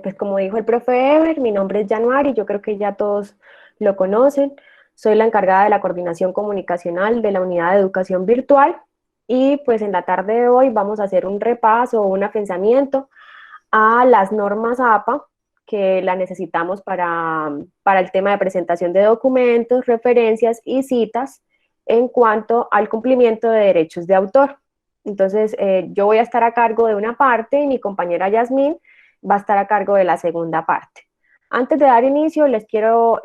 pues como dijo el profe Ever, mi nombre es Januari, yo creo que ya todos lo conocen. Soy la encargada de la coordinación comunicacional de la unidad de educación virtual y pues en la tarde de hoy vamos a hacer un repaso o un afianzamiento a las normas APA que la necesitamos para el tema de presentación de documentos, referencias y citas en cuanto al cumplimiento de derechos de autor. Entonces, yo voy a estar a cargo de una parte y mi compañera Yasmín va a estar a cargo de la segunda parte. Antes de dar inicio, les quiero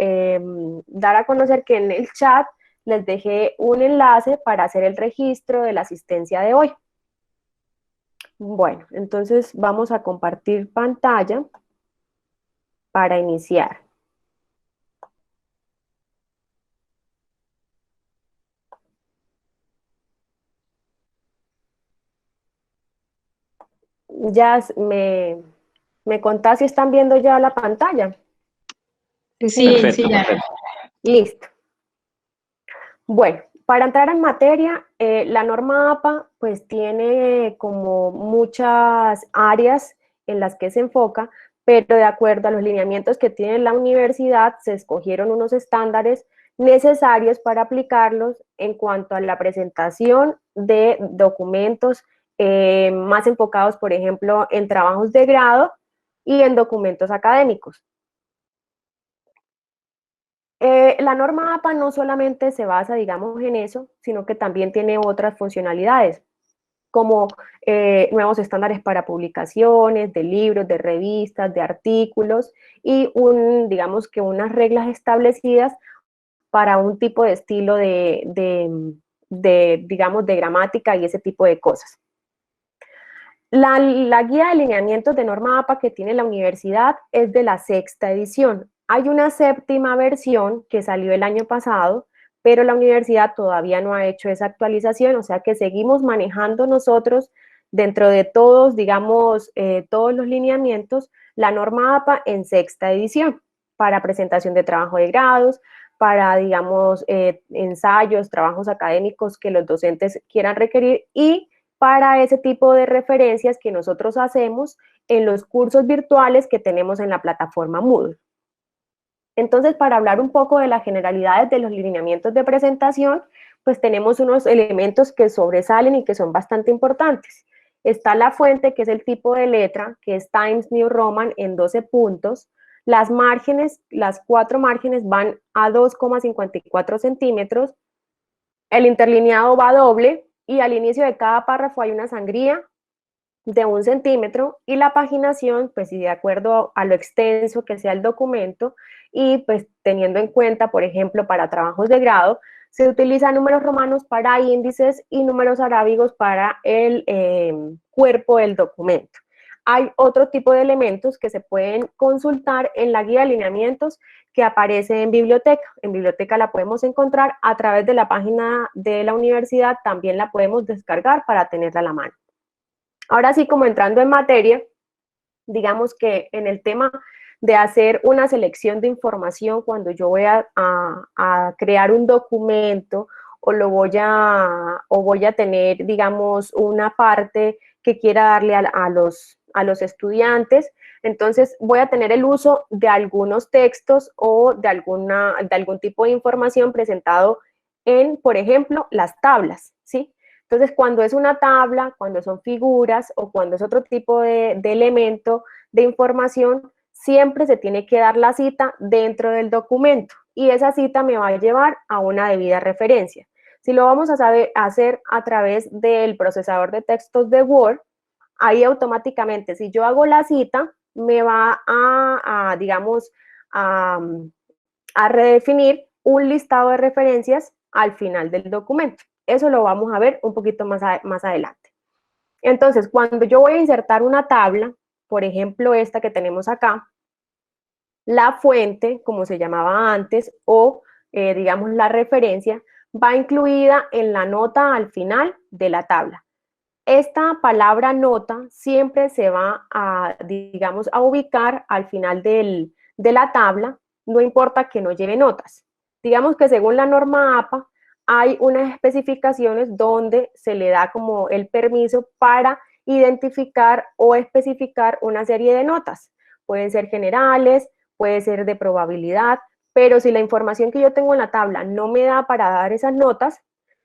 dar a conocer que en el chat les dejé un enlace para hacer el registro de la asistencia de hoy. Bueno, entonces vamos a compartir pantalla para iniciar. Ya me contás si están viendo ya la pantalla. Sí, sí, ya. Listo. Bueno, para entrar en materia, la norma APA pues tiene como muchas áreas en las que se enfoca, pero de acuerdo a los lineamientos que tiene la universidad, se escogieron unos estándares necesarios para aplicarlos en cuanto a la presentación de documentos más enfocados, por ejemplo, en trabajos de grado y en documentos académicos. La norma APA no solamente se basa, digamos, en eso, sino que también tiene otras funcionalidades, como nuevos estándares para publicaciones, de libros, de revistas, de artículos, y digamos que unas reglas establecidas para un tipo de estilo digamos, de gramática y ese tipo de cosas. La guía de lineamientos de norma APA que tiene la universidad es de la sexta edición. Hay una séptima versión que salió el año pasado, pero la universidad todavía no ha hecho esa actualización, o sea que seguimos manejando nosotros dentro de todos, digamos, todos los lineamientos, la norma APA en sexta edición para presentación de trabajo de grados, para, digamos, ensayos, trabajos académicos que los docentes quieran requerir y para ese tipo de referencias que nosotros hacemos en los cursos virtuales que tenemos en la plataforma Moodle. Entonces, para hablar un poco de las generalidades de los lineamientos de presentación, pues tenemos unos elementos que sobresalen y que son bastante importantes. Está la fuente, que es el tipo de letra, que es Times New Roman en 12 puntos. Las márgenes, las 4 márgenes van a 2,54 centímetros. El interlineado va doble y al inicio de cada párrafo hay una sangría de 1 centímetro y la paginación, pues de acuerdo a lo extenso que sea el documento y pues teniendo en cuenta, por ejemplo, para trabajos de grado, se utilizan números romanos para índices y números arábigos para el cuerpo del documento. Hay otro tipo de elementos que se pueden consultar en la guía de lineamientos que aparece en biblioteca. En biblioteca la podemos encontrar a través de la página de la universidad, también la podemos descargar para tenerla a la mano. Ahora sí, como entrando en materia, digamos que en el tema de hacer una selección de información cuando yo voy a crear un documento o voy a tener, digamos, una parte que quiera darle a los estudiantes, entonces voy a tener el uso de algunos textos o de algún tipo de información presentado en, por ejemplo, las tablas, ¿sí? Entonces, cuando es una tabla, cuando son figuras o cuando es otro tipo de elemento de información, siempre se tiene que dar la cita dentro del documento y esa cita me va a llevar a una debida referencia. Si lo vamos a hacer a través del procesador de textos de Word, ahí automáticamente, si yo hago la cita, me va digamos, a redefinir un listado de referencias al final del documento. Eso lo vamos a ver un poquito más adelante. Entonces, cuando yo voy a insertar una tabla, por ejemplo, esta que tenemos acá, la fuente, como se llamaba antes, o digamos la referencia, va incluida en la nota al final de la tabla. Esta palabra nota siempre se va a, digamos, a ubicar al final de la tabla, no importa que no lleve notas. Digamos que según la norma APA, hay unas especificaciones donde se le da como el permiso para identificar o especificar una serie de notas. pueden ser generales, puede ser de probabilidad, pero si la información que yo tengo en la tabla no me da para dar esas notas,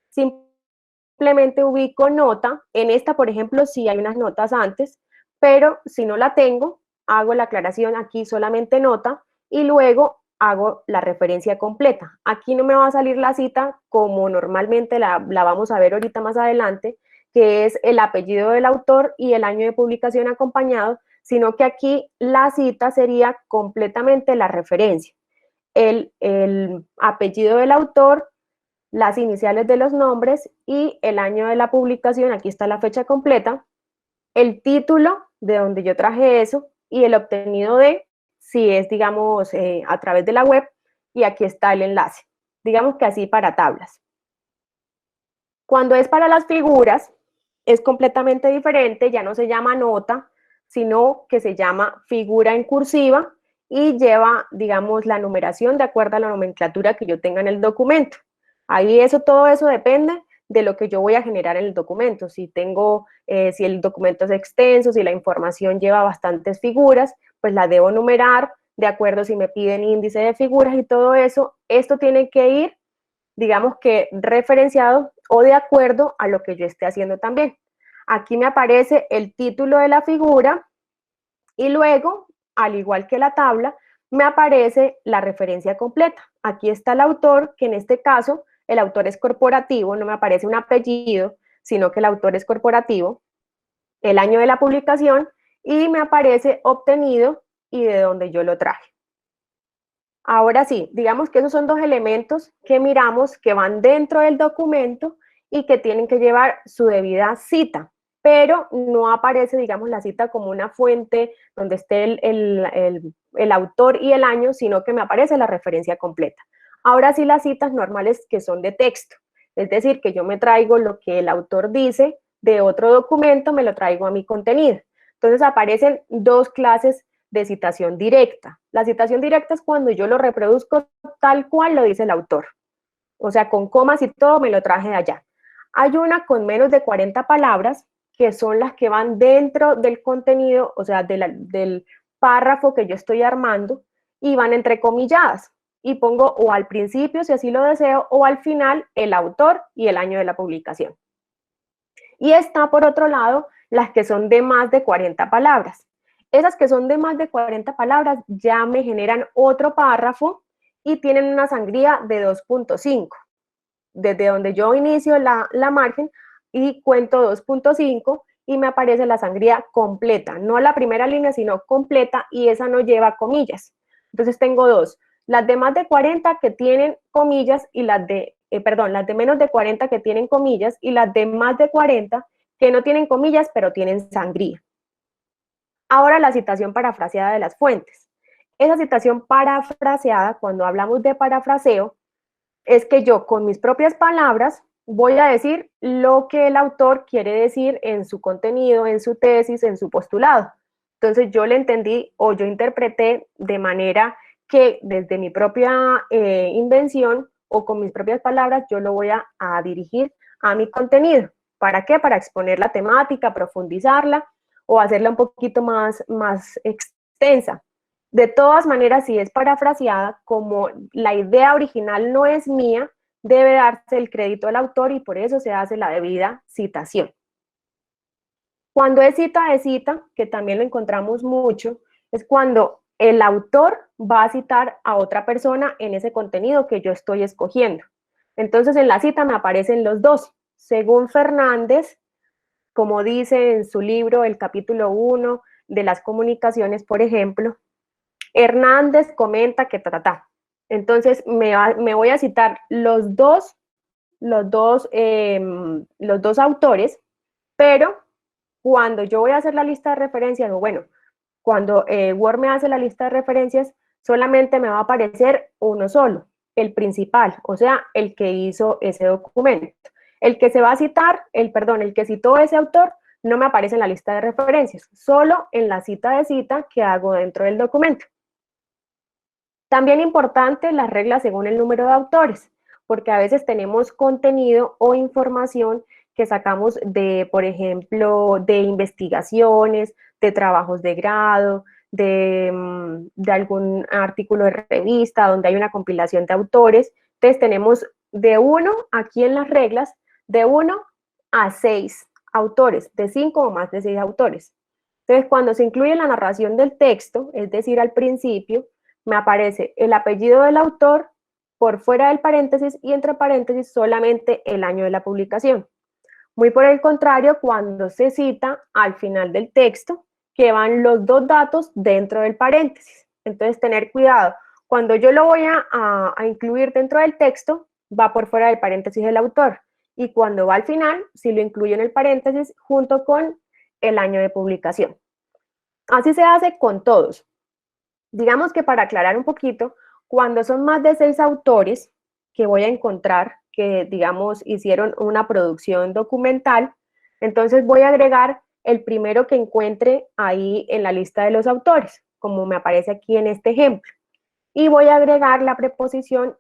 simplemente ubico nota. En esta, por ejemplo, sí hay unas notas antes, pero si no la tengo, hago la aclaración aquí solamente nota y luego hago la referencia completa. Aquí no me va a salir la cita como normalmente la vamos a ver ahorita más adelante, que es el apellido del autor y el año de publicación acompañado, sino que aquí la cita sería completamente la referencia. El apellido del autor, las iniciales de los nombres y el año de la publicación, aquí está la fecha completa, el título de donde yo traje eso y el obtenido de, si es, digamos, a través de la web, y aquí está el enlace. Digamos que así para tablas. Cuando es para las figuras, es completamente diferente, ya no se llama nota, sino que se llama figura en cursiva y lleva, digamos, la numeración de acuerdo a la nomenclatura que yo tenga en el documento. Ahí todo eso depende de lo que yo voy a generar en el documento. Si tengo, si el documento es extenso, si la información lleva bastantes figuras, pues la debo numerar de acuerdo si me piden índice de figuras y todo eso. Esto tiene que ir, digamos que referenciado o de acuerdo a lo que yo esté haciendo también. Aquí me aparece el título de la figura y luego, al igual que la tabla, me aparece la referencia completa. Aquí está el autor, que en este caso el autor es corporativo, no me aparece un apellido, sino que el autor es corporativo, el año de la publicación y me aparece obtenido y de dónde yo lo traje. Ahora sí, digamos que esos son dos elementos que miramos que van dentro del documento y que tienen que llevar su debida cita, pero no aparece, digamos, la cita como una fuente donde esté el autor y el año, sino que me aparece la referencia completa. Ahora sí, las citas normales que son de texto, es decir, que yo me traigo lo que el autor dice de otro documento, me lo traigo a mi contenido. Entonces aparecen dos clases de citación directa. La citación directa es cuando yo lo reproduzco tal cual lo dice el autor. O sea, con comas y todo me lo traje de allá. Hay una con menos de 40 palabras, que son las que van dentro del contenido, o sea, del párrafo que yo estoy armando, y van entrecomilladas. Y pongo o al principio, si así lo deseo, o al final el autor y el año de la publicación. Y está, por otro lado, las que son de más de 40 palabras. Esas que son de más de 40 palabras ya me generan otro párrafo y tienen una sangría de 2.5. Desde donde yo inicio la margen y cuento 2.5 y me aparece la sangría completa, no la primera línea, sino completa, y esa no lleva comillas. Entonces tengo dos, las de más de 40 que tienen comillas y las de menos de 40 que tienen comillas y las de más de 40 que no tienen comillas, pero tienen sangría. Ahora la citación parafraseada de las fuentes. Esa citación parafraseada, cuando hablamos de parafraseo, es que yo con mis propias palabras voy a decir lo que el autor quiere decir en su contenido, en su tesis, en su postulado. Entonces yo le entendí o yo interpreté de manera que desde mi propia invención o con mis propias palabras yo lo voy a dirigir a mi contenido. ¿Para qué? Para exponer la temática, profundizarla o hacerla un poquito más extensa. De todas maneras, si es parafraseada, como la idea original no es mía, debe darse el crédito al autor y por eso se hace la debida citación. Cuando es cita de cita, que también lo encontramos mucho, es cuando el autor va a citar a otra persona en ese contenido que yo estoy escogiendo. Entonces en la cita me aparecen los dos. Según Fernández, como dice en su libro, el capítulo 1 de las comunicaciones, por ejemplo, Hernández comenta que Entonces me voy a citar los dos autores, pero cuando yo voy a hacer la lista de referencias, o bueno, cuando Word me hace la lista de referencias, solamente me va a aparecer uno solo, el principal, o sea, el que hizo ese documento. El que se va a citar, el que citó ese autor, no me aparece en la lista de referencias, solo en la cita de cita que hago dentro del documento. También importante las reglas según el número de autores, porque a veces tenemos contenido o información que sacamos de, por ejemplo, de investigaciones, de trabajos de grado, de algún artículo de revista, donde hay una compilación de autores. Entonces tenemos de 1, aquí en las reglas, de 1 a 6 autores, de 5 o más de 6 autores. Entonces, cuando se incluye la narración del texto, es decir, al principio, me aparece el apellido del autor por fuera del paréntesis y entre paréntesis solamente el año de la publicación. Muy por el contrario, cuando se cita al final del texto, que van los dos datos dentro del paréntesis. Entonces, tener cuidado. Cuando yo lo voy a incluir dentro del texto, va por fuera del paréntesis del autor. Y cuando va al final, si lo incluyo en el paréntesis junto con el año de publicación. Así se hace con todos. Digamos que para aclarar un poquito, cuando son más de 6 autores que voy a encontrar que, digamos, hicieron una producción documental, entonces voy a agregar el primero que encuentre ahí en la lista de los autores, como me aparece aquí en este ejemplo. Y voy a agregar la preposición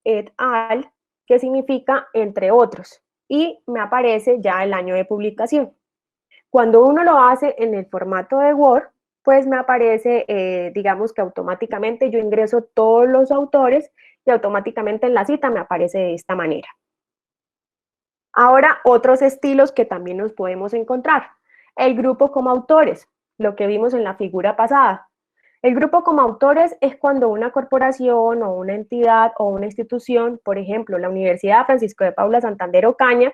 et al, que significa entre otros, y me aparece ya el año de publicación. Cuando uno lo hace en el formato de Word, pues me aparece, digamos que automáticamente yo ingreso todos los autores y automáticamente en la cita me aparece de esta manera. Ahora, otros estilos que también nos podemos encontrar. El grupo como autores, lo que vimos en la figura pasada. El grupo como autores es cuando una corporación o una entidad o una institución, por ejemplo, la Universidad Francisco de Paula Santander Ocaña,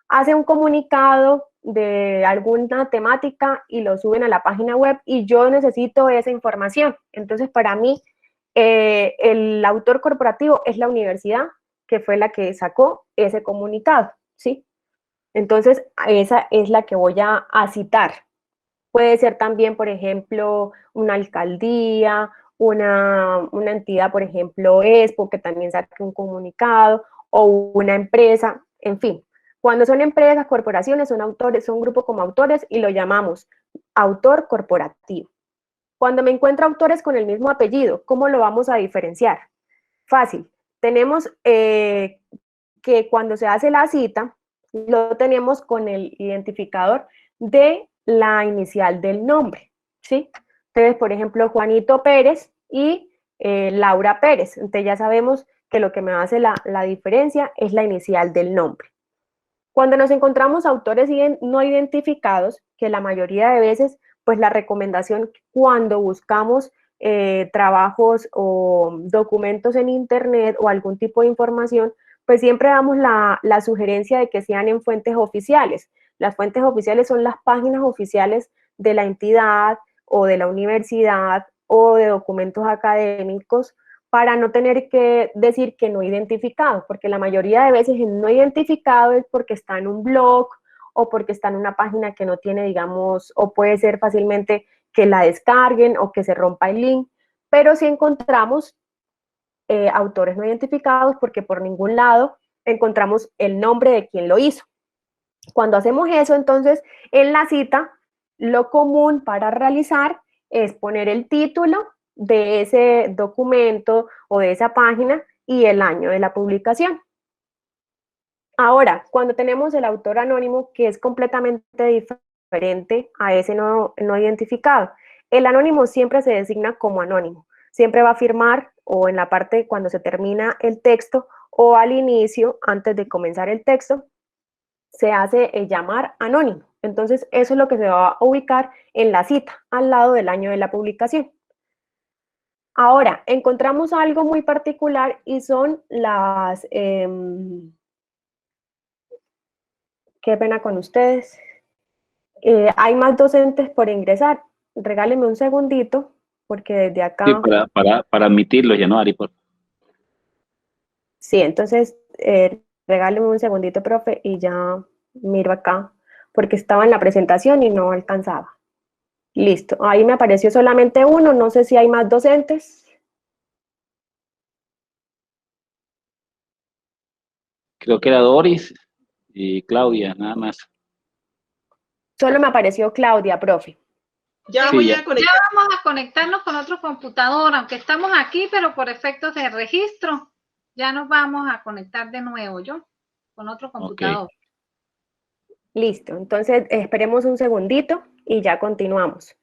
hace un comunicado de alguna temática y lo suben a la página web y yo necesito esa información. Entonces, para mí, el autor corporativo es la universidad que fue la que sacó ese comunicado, ¿sí? Entonces, esa es la que voy a citar. Puede ser también, por ejemplo, una alcaldía, una entidad, por ejemplo, EXPO, que también saque un comunicado, o una empresa, en fin. Cuando son empresas, corporaciones, son autores, son grupos como autores y lo llamamos autor corporativo. Cuando me encuentro autores con el mismo apellido, ¿cómo lo vamos a diferenciar? Fácil. Tenemos que cuando se hace la cita, lo tenemos con el identificador de la inicial del nombre, ¿sí? Entonces, por ejemplo, Juanito Pérez y Laura Pérez. Entonces ya sabemos que lo que me hace la diferencia es la inicial del nombre. Cuando nos encontramos autores no identificados, que la mayoría de veces, pues la recomendación cuando buscamos trabajos o documentos en internet o algún tipo de información, pues siempre damos la sugerencia de que sean en fuentes oficiales. Las fuentes oficiales son las páginas oficiales de la entidad o de la universidad o de documentos académicos para no tener que decir que no identificado, porque la mayoría de veces el no identificado es porque está en un blog o porque está en una página que no tiene, digamos, o puede ser fácilmente que la descarguen o que se rompa el link, pero si encontramos autores no identificados porque por ningún lado encontramos el nombre de quien lo hizo. Cuando hacemos eso, entonces, en la cita, lo común para realizar es poner el título de ese documento o de esa página y el año de la publicación. Ahora, cuando tenemos el autor anónimo, que es completamente diferente a ese no identificado, el anónimo siempre se designa como anónimo. Siempre va a firmar o en la parte cuando se termina el texto o al inicio, antes de comenzar el texto, se hace llamar anónimo. Entonces, eso es lo que se va a ubicar en la cita, al lado del año de la publicación. Ahora, encontramos algo muy particular y son las... qué pena con ustedes. Hay más docentes por ingresar. Regálenme un segundito, porque desde acá... Sí, para admitirlo, ya no, Ari, por... Sí, entonces, regálenme un segundito, profe, y ya miro acá, porque estaba en la presentación y no alcanzaba. Listo, ahí me apareció solamente uno, no sé si hay más docentes. Creo que era Doris y Claudia, nada más. Solo me apareció Claudia, profe. Ya vamos a conectarnos con otro computador, aunque estamos aquí, pero por efectos de registro, ya nos vamos a conectar de nuevo, ¿yo? Con otro computador. Okay. Listo, entonces esperemos un segundito y ya continuamos.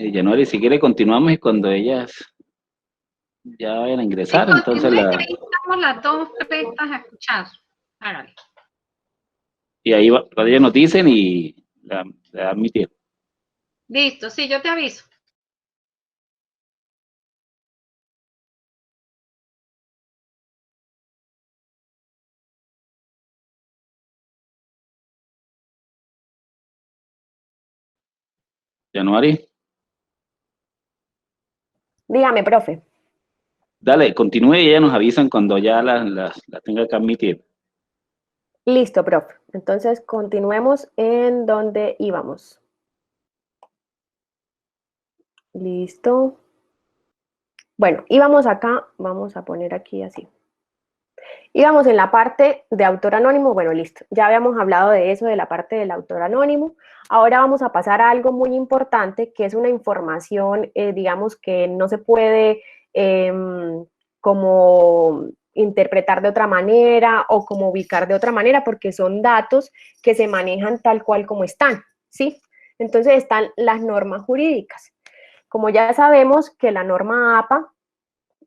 January, si quiere continuamos y cuando ellas ya vayan a ingresar, sí, entonces ahí estamos las dos prestas a escuchar. Hágale. Y ahí cuando ellas nos dicen y la admitir. Listo, sí, yo te aviso. January. Dígame, profe. Dale, continúe y ellas nos avisan cuando ya la tenga que admitir. Listo, profe. Entonces, continuemos en donde íbamos. Listo. Bueno, íbamos acá, vamos a poner aquí así. Íbamos en la parte de autor anónimo, bueno, listo. Ya habíamos hablado de eso, de la parte del autor anónimo. Ahora vamos a pasar a algo muy importante, que es una información, digamos, que no se puede como interpretar de otra manera o como ubicar de otra manera, porque son datos que se manejan tal cual como están, ¿sí? Entonces están las normas jurídicas. Como ya sabemos que la norma APA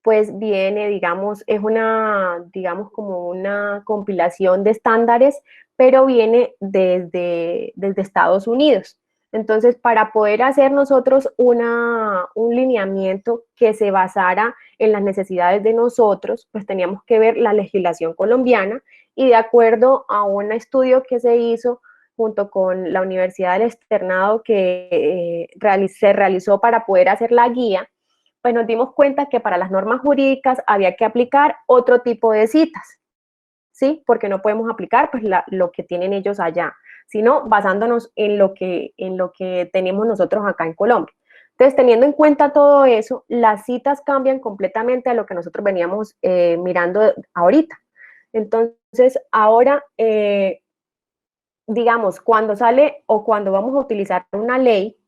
pues viene, digamos, es una, digamos, como una compilación de estándares, pero viene desde Estados Unidos. Entonces, para poder hacer nosotros un lineamiento que se basara en las necesidades de nosotros, pues teníamos que ver la legislación colombiana y de acuerdo a un estudio que se hizo junto con la Universidad del Externado que se realizó para poder hacer la guía, pues nos dimos cuenta que para las normas jurídicas había que aplicar otro tipo de citas, ¿sí? Porque no podemos aplicar pues lo que tienen ellos allá, sino basándonos en lo que tenemos nosotros acá en Colombia. Entonces, teniendo en cuenta todo eso, las citas cambian completamente a lo que nosotros veníamos mirando ahorita. Entonces, ahora, digamos, cuando sale o cuando vamos a utilizar una ley,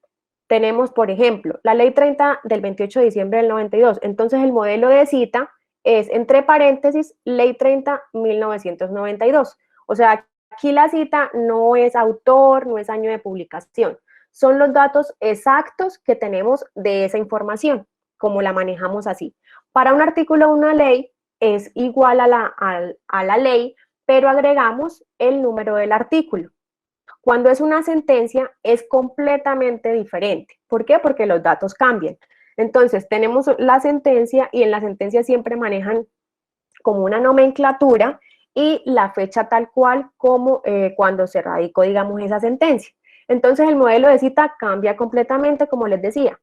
tenemos, por ejemplo, la ley 30 del 28 de diciembre del 92. Entonces, el modelo de cita es, entre paréntesis, ley 30, 1992. O sea, aquí la cita no es autor, no es año de publicación. Son los datos exactos que tenemos de esa información, como la manejamos así. Para un artículo de una ley es igual a la ley, pero agregamos el número del artículo. Cuando es una sentencia es completamente diferente. ¿Por qué? Porque los datos cambian. Entonces tenemos la sentencia y en la sentencia siempre manejan como una nomenclatura y la fecha tal cual como cuando se radicó, digamos, esa sentencia. Entonces el modelo de cita cambia completamente, como les decía.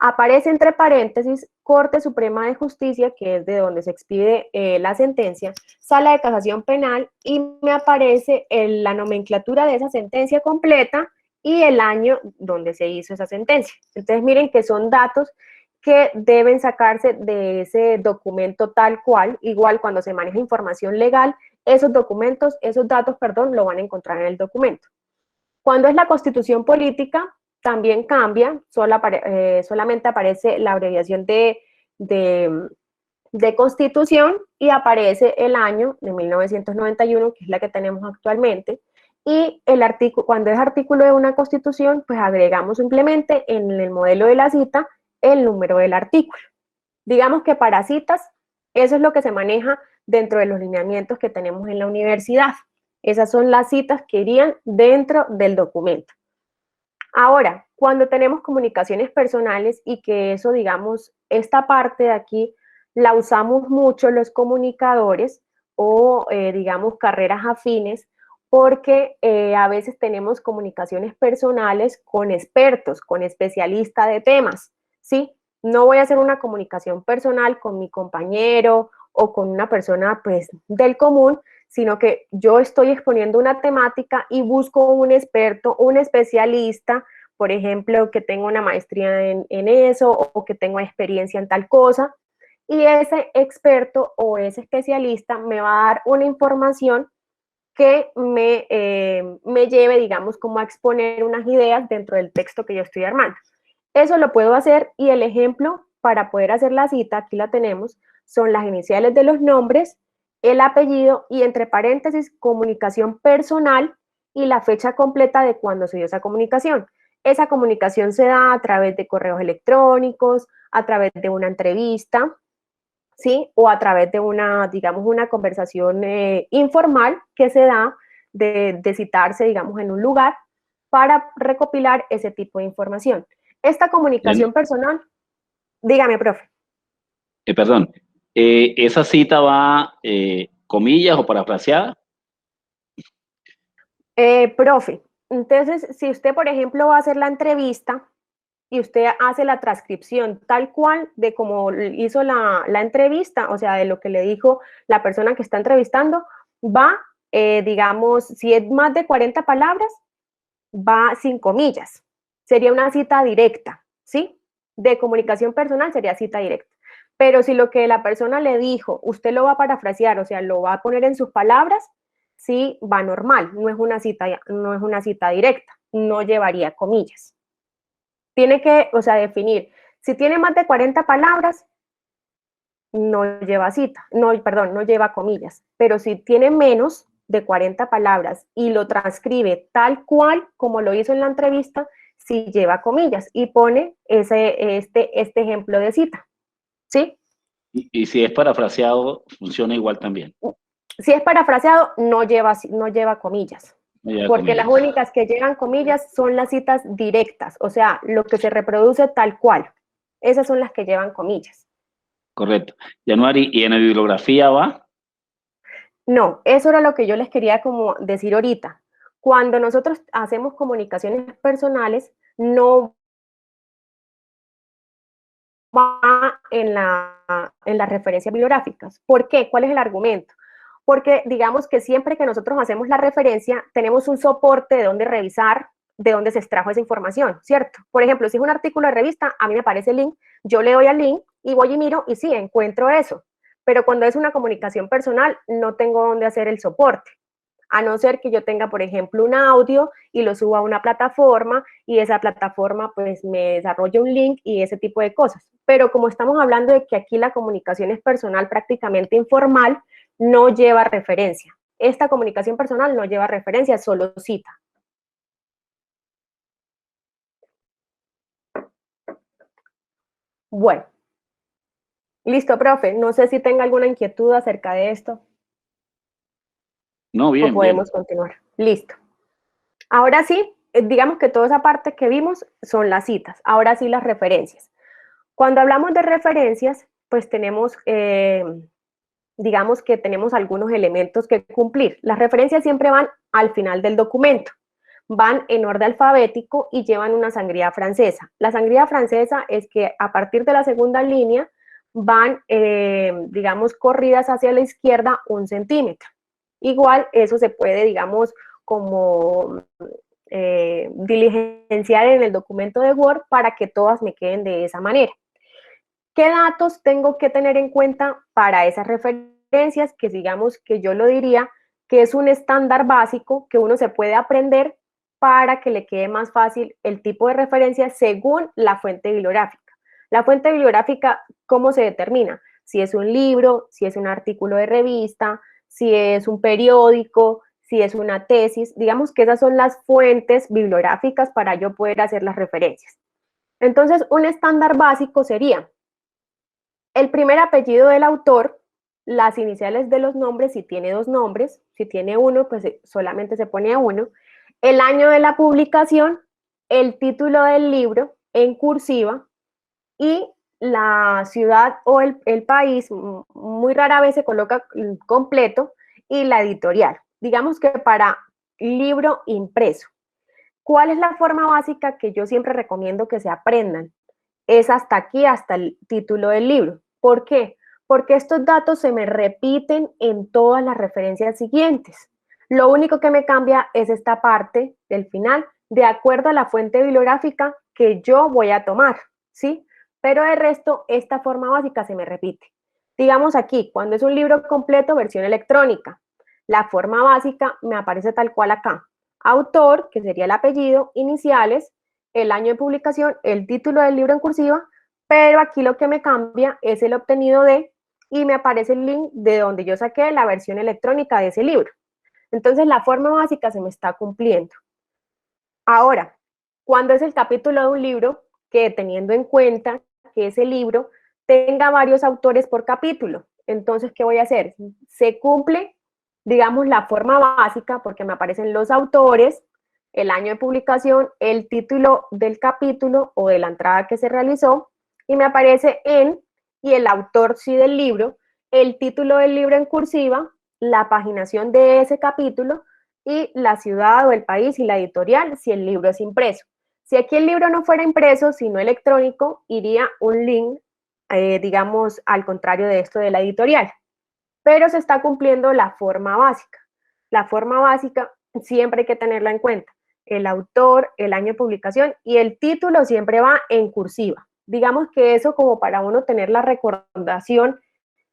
Aparece entre paréntesis Corte Suprema de Justicia, que es de donde se expide la sentencia, Sala de Casación Penal, y me aparece la nomenclatura de esa sentencia completa y el año donde se hizo esa sentencia. Entonces miren que son datos que deben sacarse de ese documento tal cual, igual cuando se maneja información legal, esos datos, lo van a encontrar en el documento. Cuando es la Constitución política, también cambia, solamente aparece la abreviación de Constitución y aparece el año de 1991, que es la que tenemos actualmente, y cuando es artículo de una Constitución, pues agregamos simplemente en el modelo de la cita el número del artículo. Digamos que para citas, eso es lo que se maneja dentro de los lineamientos que tenemos en la universidad. Esas son las citas que irían dentro del documento. Ahora, cuando tenemos comunicaciones personales y que eso, digamos, esta parte de aquí la usamos mucho los comunicadores o, digamos, carreras afines, porque a veces tenemos comunicaciones personales con expertos, con especialistas de temas, ¿sí? No voy a hacer una comunicación personal con mi compañero o con una persona, pues, del común, sino que yo estoy exponiendo una temática y busco un experto, un especialista, por ejemplo, que tenga una maestría en eso o que tenga experiencia en tal cosa, y ese experto o ese especialista me va a dar una información que me lleve, digamos, como a exponer unas ideas dentro del texto que yo estoy armando. Eso lo puedo hacer y el ejemplo para poder hacer la cita, aquí la tenemos, son las iniciales de los nombres, el apellido y entre paréntesis comunicación personal y la fecha completa de cuando se dio esa comunicación. esa comunicación se da a través de correos electrónicos, a través de una entrevista, ¿sí? O a través de una, digamos, una conversación informal que se da de citarse, digamos, en un lugar para recopilar ese tipo de información. Esta comunicación personal, dígame, profe. Perdón, ¿esa cita va comillas o parafraseada? Profe, entonces, si usted, por ejemplo, va a hacer la entrevista y usted hace la transcripción tal cual de como hizo la entrevista, o sea, de lo que le dijo la persona que está entrevistando, va, digamos, si es más de 40 palabras, va sin comillas. Sería una cita directa, ¿sí? De comunicación personal sería cita directa. Pero si lo que la persona le dijo, usted lo va a parafrasear, o sea, lo va a poner en sus palabras, sí va normal, no es una cita directa, no llevaría comillas. Tiene que, o sea, definir, si tiene más de 40 palabras, no lleva cita, no, perdón, no lleva comillas, pero si tiene menos de 40 palabras y lo transcribe tal cual como lo hizo en la entrevista, sí lleva comillas y pone este ejemplo de cita, ¿sí? Y si es parafraseado, funciona igual también. Si es parafraseado, no lleva comillas. No lleva Porque comillas. las únicas que llevan comillas son las citas directas, o sea, lo que se reproduce tal cual. Esas son las que llevan comillas. Correcto. Januari, ¿y en la bibliografía va? No, eso era lo que yo les quería como decir ahorita. Cuando nosotros hacemos comunicaciones personales, no va en las referencias bibliográficas. ¿Por qué? ¿Cuál es el argumento? Porque digamos que siempre que nosotros hacemos la referencia, tenemos un soporte de dónde revisar, de dónde se extrajo esa información, ¿cierto? Por ejemplo, si es un artículo de revista, a mí me aparece el link, yo le doy al link y voy y miro y sí, encuentro eso. Pero cuando es una comunicación personal, no tengo dónde hacer el soporte. A no ser que yo tenga, por ejemplo, un audio y lo suba a una plataforma y esa plataforma pues me desarrolle un link y ese tipo de cosas. Pero como estamos hablando de que aquí la comunicación es personal, prácticamente informal, no lleva referencia. Esta comunicación personal no lleva referencia, solo cita. Bueno, listo, profe. No sé si tenga alguna inquietud acerca de esto. No, bien, o podemos continuar. Listo. Ahora sí, digamos que toda esa parte que vimos son las citas. Ahora sí, las referencias. Cuando hablamos de referencias, pues tenemos, digamos que tenemos algunos elementos que cumplir. Las referencias siempre van al final del documento. Van en orden alfabético y llevan una sangría francesa. La sangría francesa es que a partir de la segunda línea van, digamos, corridas hacia la izquierda 1 centímetro. Igual eso se puede, digamos, como diligenciar en el documento de Word para que todas me queden de esa manera. ¿Qué datos tengo que tener en cuenta para esas referencias? Que digamos que yo lo diría que es un estándar básico que uno se puede aprender para que le quede más fácil el tipo de referencia según la fuente bibliográfica. La fuente bibliográfica, ¿cómo se determina? Si es un libro, si es un artículo de revista, si es un periódico, si es una tesis. Digamos que esas son las fuentes bibliográficas para yo poder hacer las referencias. Entonces, un estándar básico sería el primer apellido del autor, las iniciales de los nombres, si tiene 2 nombres, si tiene 1, pues solamente se pone 1, el año de la publicación, el título del libro en cursiva y la ciudad o el país, muy rara vez se coloca completo, y la editorial. Digamos que para libro impreso. ¿Cuál es la forma básica que yo siempre recomiendo que se aprendan? Es hasta aquí, hasta el título del libro. ¿Por qué? Porque estos datos se me repiten en todas las referencias siguientes. Lo único que me cambia es esta parte del final, de acuerdo a la fuente bibliográfica que yo voy a tomar, ¿sí? Pero de resto, esta forma básica se me repite. Digamos aquí, cuando es un libro completo, versión electrónica, la forma básica me aparece tal cual acá. Autor, que sería el apellido, iniciales, el año de publicación, el título del libro en cursiva, pero aquí lo que me cambia es el obtenido de, y me aparece el link de donde yo saqué la versión electrónica de ese libro. Entonces la forma básica se me está cumpliendo. Ahora, Cuando es el capítulo de un libro, que teniendo en cuenta que ese libro tenga varios autores por capítulo. Entonces, ¿qué voy a hacer? Se cumple, digamos, la forma básica, porque me aparecen los autores, el año de publicación, el título del capítulo o de la entrada que se realizó, y me aparece y el autor sí del libro, el título del libro en cursiva, la paginación de ese capítulo y la ciudad o el país y la editorial si el libro es impreso. Si aquí el libro no fuera impreso, sino electrónico, iría un link, digamos, al contrario de esto de la editorial. Pero se está cumpliendo la forma básica. La forma básica siempre hay que tenerla en cuenta. El autor, el año de publicación y el título siempre va en cursiva. Digamos que eso como para uno tener la recordación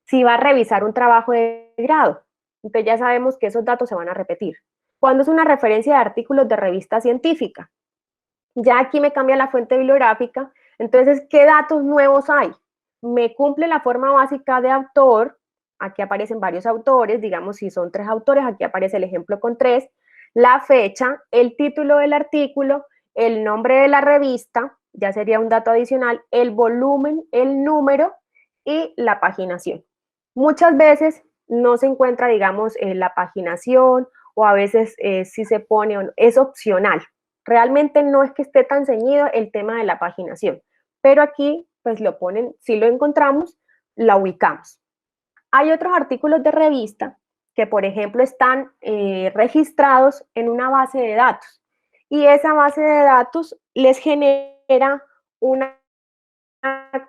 si va a revisar un trabajo de grado. Entonces ya sabemos que esos datos se van a repetir. Cuando es una referencia de artículos de revista científica, ya aquí me cambia la fuente bibliográfica, entonces, ¿qué datos nuevos hay? Me cumple la forma básica de autor, aquí aparecen varios autores, digamos si son 3 autores, aquí aparece el ejemplo con 3, la fecha, el título del artículo, el nombre de la revista, ya sería un dato adicional, el volumen, el número y la paginación. Muchas veces no se encuentra, digamos, la paginación o a veces sí se pone, es opcional. Realmente no es que esté tan ceñido el tema de la paginación, pero aquí pues lo ponen, si lo encontramos, la ubicamos. Hay otros artículos de revista que, por ejemplo, están registrados en una base de datos y esa base de datos les genera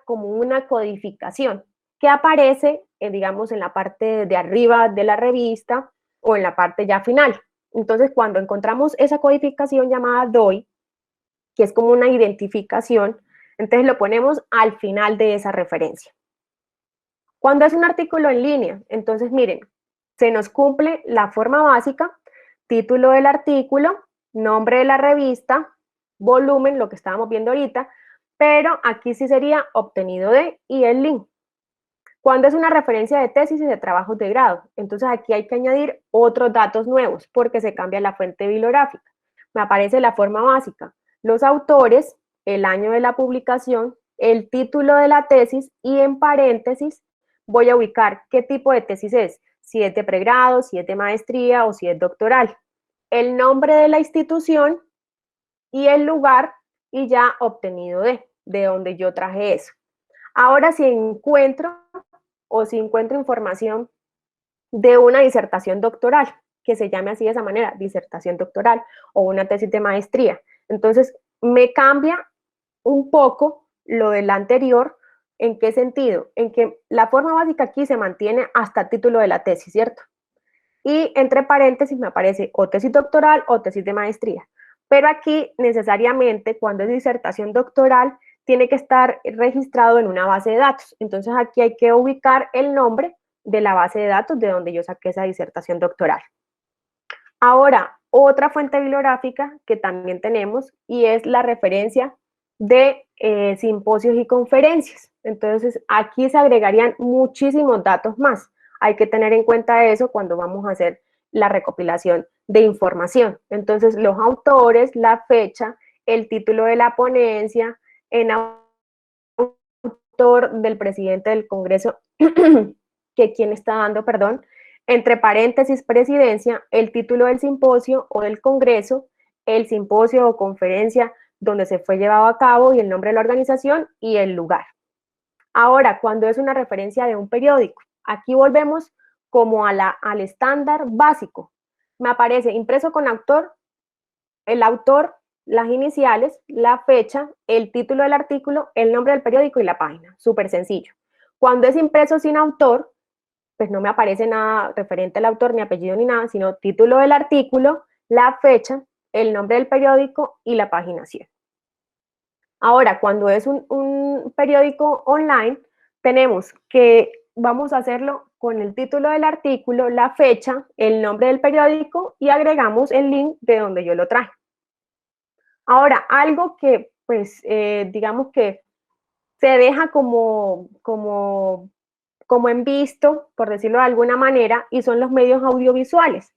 como una codificación que aparece, digamos, en la parte de arriba de la revista o en la parte ya final. Entonces, cuando encontramos esa codificación llamada DOI, que es como una identificación, entonces lo ponemos al final de esa referencia. Cuando es un artículo en línea, entonces miren, se nos cumple la forma básica, título del artículo, nombre de la revista, volumen, lo que estábamos viendo ahorita, pero aquí sí sería obtenido de y el link. Cuando es una referencia de tesis y de trabajos de grado, entonces aquí hay que añadir otros datos nuevos porque se cambia la fuente bibliográfica. Me aparece la forma básica, los autores, el año de la publicación, el título de la tesis y en paréntesis voy a ubicar qué tipo de tesis es, si es de pregrado, si es de maestría o si es doctoral. El nombre de la institución y el lugar y ya obtenido de donde yo traje eso. Ahora si encuentro información de una disertación doctoral, que se llame así de esa manera, disertación doctoral o una tesis de maestría. Entonces, me cambia un poco lo del anterior. ¿En qué sentido? En que la forma básica aquí se mantiene hasta el título de la tesis, ¿cierto? Y entre paréntesis me aparece o tesis doctoral o tesis de maestría. Pero aquí necesariamente cuando es disertación doctoral tiene que estar registrado en una base de datos. Entonces aquí hay que ubicar el nombre de la base de datos de donde yo saqué esa disertación doctoral. Ahora, otra fuente bibliográfica que también tenemos y es la referencia de simposios y conferencias. Entonces aquí se agregarían muchísimos datos más. Hay que tener en cuenta eso cuando vamos a hacer la recopilación de información. Entonces los autores, la fecha, el título de la ponencia, en autor del presidente del Congreso, que quien está dando, perdón, entre paréntesis presidencia, el título del simposio o del congreso, el simposio o conferencia donde se fue llevado a cabo y el nombre de la organización y el lugar. Ahora, cuando es una referencia de un periódico, aquí volvemos como al estándar básico. Me aparece impreso con autor, el autor, las iniciales, la fecha, el título del artículo, el nombre del periódico y la página. Súper sencillo. Cuando es impreso sin autor, pues no me aparece nada referente al autor, ni apellido ni nada, sino título del artículo, la fecha, el nombre del periódico y la paginación. Ahora, cuando es un periódico online, tenemos que vamos a hacerlo con el título del artículo, la fecha, el nombre del periódico y agregamos el link de donde yo lo traje. Ahora, algo que, pues, digamos que se deja como en visto, por decirlo de alguna manera, y son los medios audiovisuales.